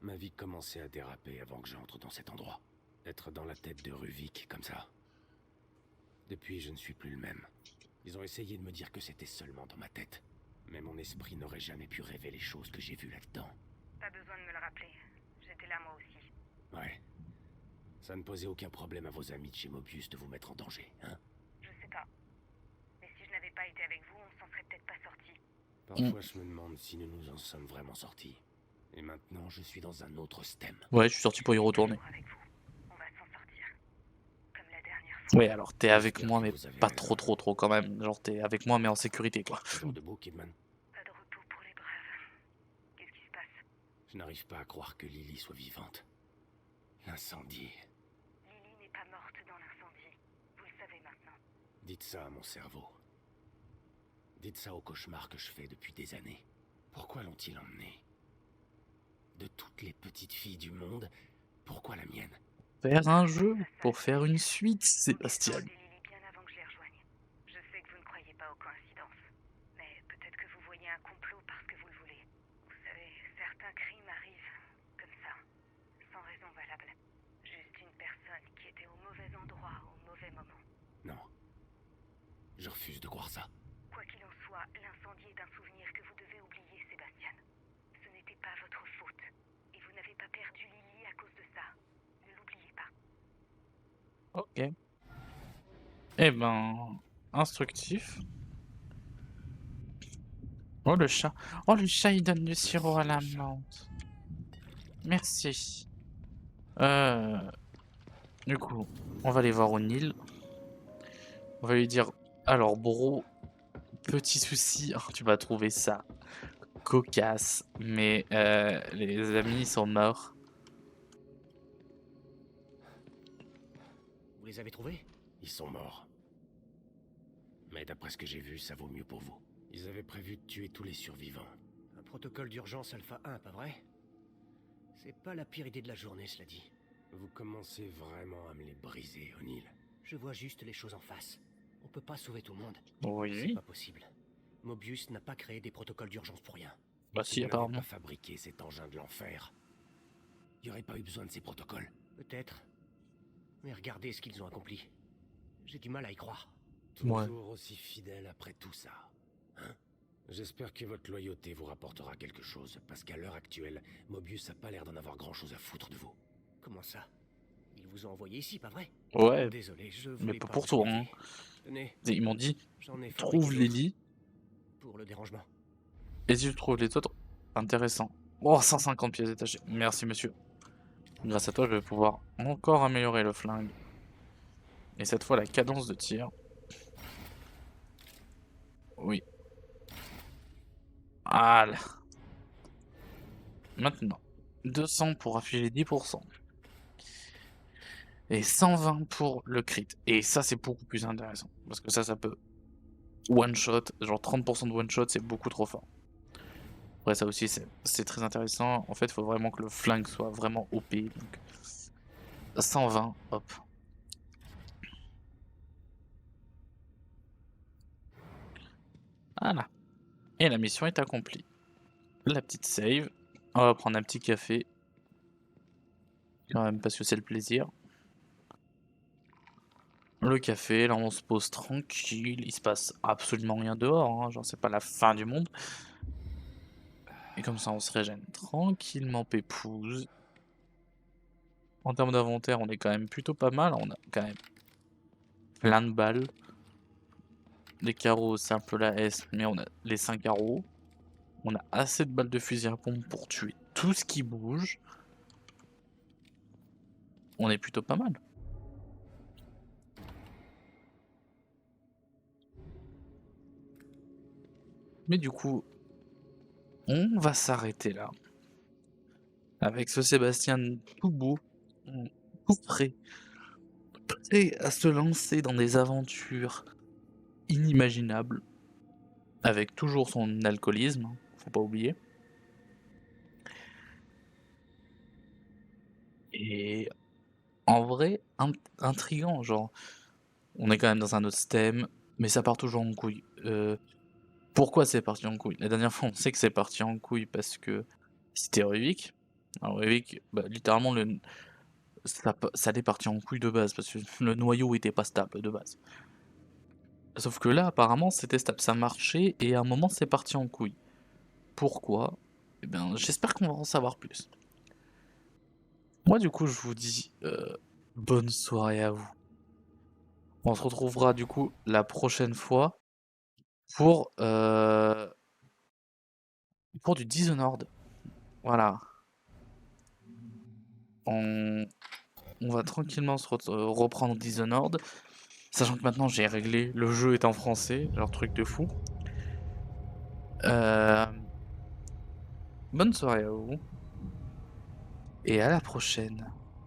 Ma vie commençait à déraper avant que j'entre dans cet endroit. Être dans la tête de Ruvik comme ça. Depuis, je ne suis plus le même. Ils ont essayé de me dire que c'était seulement dans ma tête. Mais mon esprit n'aurait jamais pu rêver les choses que j'ai vues là-dedans. Pas besoin de me le rappeler. J'étais là moi aussi. Ouais. Ça ne posait aucun problème à vos amis de chez Mobius de vous mettre en danger, hein? Je sais pas. Mais si je n'avais pas été avec vous, on s'en serait peut-être pas sorti. Parfois, je me demande si nous nous en sommes vraiment sortis. Et maintenant, je suis dans un autre stem. ouais, je suis sorti pour y retourner. Toujours avec vous. On va s'en sortir. Comme la dernière fois. Ouais, alors t'es avec J'espère moi, que mais vous avez pas raison. trop quand même. Genre t'es avec moi, mais en sécurité quoi. Toujours debout, Kidman. Pas de repos pour les braves. Qu'est-ce qui se passe? Je n'arrive pas à croire que Lily soit vivante. L'incendie. Lily n'est pas morte dans l'incendie. Vous le savez maintenant. Dites ça à mon cerveau. Dites ça au cauchemar que je fais depuis des années. Pourquoi l'ont-ils emmenée? De toutes les petites filles du monde, pourquoi la mienne? Faire un jeu pour faire une suite, Sébastien. J'ai parlé de Lily bien avant que je les rejoigne. Je sais que vous ne croyez pas aux coïncidences. Mais peut-être que vous voyez un complot parce que vous le voulez. Vous savez, certains crimes arrivent comme ça, sans raison valable. endroit au mauvais moment. Non. Je refuse de croire ça. Quoi qu'il en soit, l'incendie est un souvenir que vous devez oublier, Sébastien. Ce n'était pas votre faute. Et vous n'avez pas perdu Lily à cause de ça. Ne l'oubliez pas. Ok. Eh ben, instructif. Oh le chat. Oh le chat il donne du sirop à la Merci, le chat. menthe. Merci. Du coup, on va aller voir O'Neill. On va lui dire, alors bro, petit souci, oh, tu vas trouver ça cocasse, mais les amis sont morts. Vous les avez trouvés? Ils sont morts. Mais d'après ce que j'ai vu, ça vaut mieux pour vous. Ils avaient prévu de tuer tous les survivants. Un protocole d'urgence Alpha 1, pas vrai? C'est pas la pire idée de la journée, cela dit. Vous commencez vraiment à me les briser, O'Neill. Je vois juste les choses en face. On peut pas sauver tout le monde. C'est Oui, pas possible. Mobius n'a pas créé des protocoles d'urgence pour rien. bah Si si vous n'avez apparemment. pas fabriqué cet engin de l'enfer, il n'y aurait pas eu besoin de ces protocoles. Peut-être. Mais regardez ce qu'ils ont accompli. J'ai du mal à y croire. Ouais. Toujours aussi fidèle après tout ça. Hein? J'espère que votre loyauté vous rapportera quelque chose, parce qu'à l'heure actuelle, Mobius a pas l'air d'en avoir grand-chose à foutre de vous. Comment ça? Ils vous ont envoyé ici, pas vrai? Ouais, Désolé, je mais voulais pas pas pour vous toi, hein. embêter. Tenez, Ils m'ont dit, j'en ai trouve fabriqué d'autres Lily, pour le dérangement. et si tu trouves les autres, intéressant. Oh, 150 pièces détachées. Merci monsieur. Grâce à toi, je vais pouvoir encore améliorer le flingue. Et cette fois, la cadence de tir. Oui. Voilà. Maintenant, 200 pour affiler 10%. Et 120 pour le crit. Et ça, c'est beaucoup plus intéressant. Parce que ça peut one-shot. Genre 30% de one-shot, c'est beaucoup trop fort. Après, ça aussi, c'est très intéressant. En fait, il faut vraiment que le flingue soit vraiment OP. Donc, 120, hop. Voilà. Et la mission est accomplie. La petite save. On va prendre un petit café. Quand même, parce que c'est le plaisir. Le café, là on se pose tranquille, il se passe absolument rien dehors, hein, genre c'est pas la fin du monde. Et comme ça on se régène tranquillement pépouze. En termes d'inventaire, on est quand même plutôt pas mal, on a quand même plein de balles. Les carreaux, c'est un peu la S, mais on a les 5 carreaux. On a assez de balles de fusil à pompe pour tuer tout ce qui bouge. On est plutôt pas mal. Mais du coup, on va s'arrêter là. Avec ce Sébastien tout beau, tout prêt à se lancer dans des aventures inimaginables, avec toujours son alcoolisme, hein, faut pas oublier. Et en vrai, intriguant, genre, on est quand même dans un autre système, mais ça part toujours en couille. Pourquoi c'est parti en couille? La dernière fois, on sait que c'est parti en couille parce que c'était Ruvik. Alors Ruvik, bah, littéralement, ça allait partir en couille de base, parce que le noyau était pas stable de base. Sauf que là, apparemment, c'était stable, ça marchait, et à un moment, c'est parti en couille. Pourquoi? Eh bien, j'espère qu'on va en savoir plus. Moi, du coup, je vous dis bonne soirée à vous. On se retrouvera, du coup, la prochaine fois pour, pour du Dishonored. Voilà. On, on va tranquillement reprendre Dishonored. Sachant que maintenant, j'ai réglé, le jeu est en français, genre truc de fou. Bonne soirée à vous. Et à la prochaine.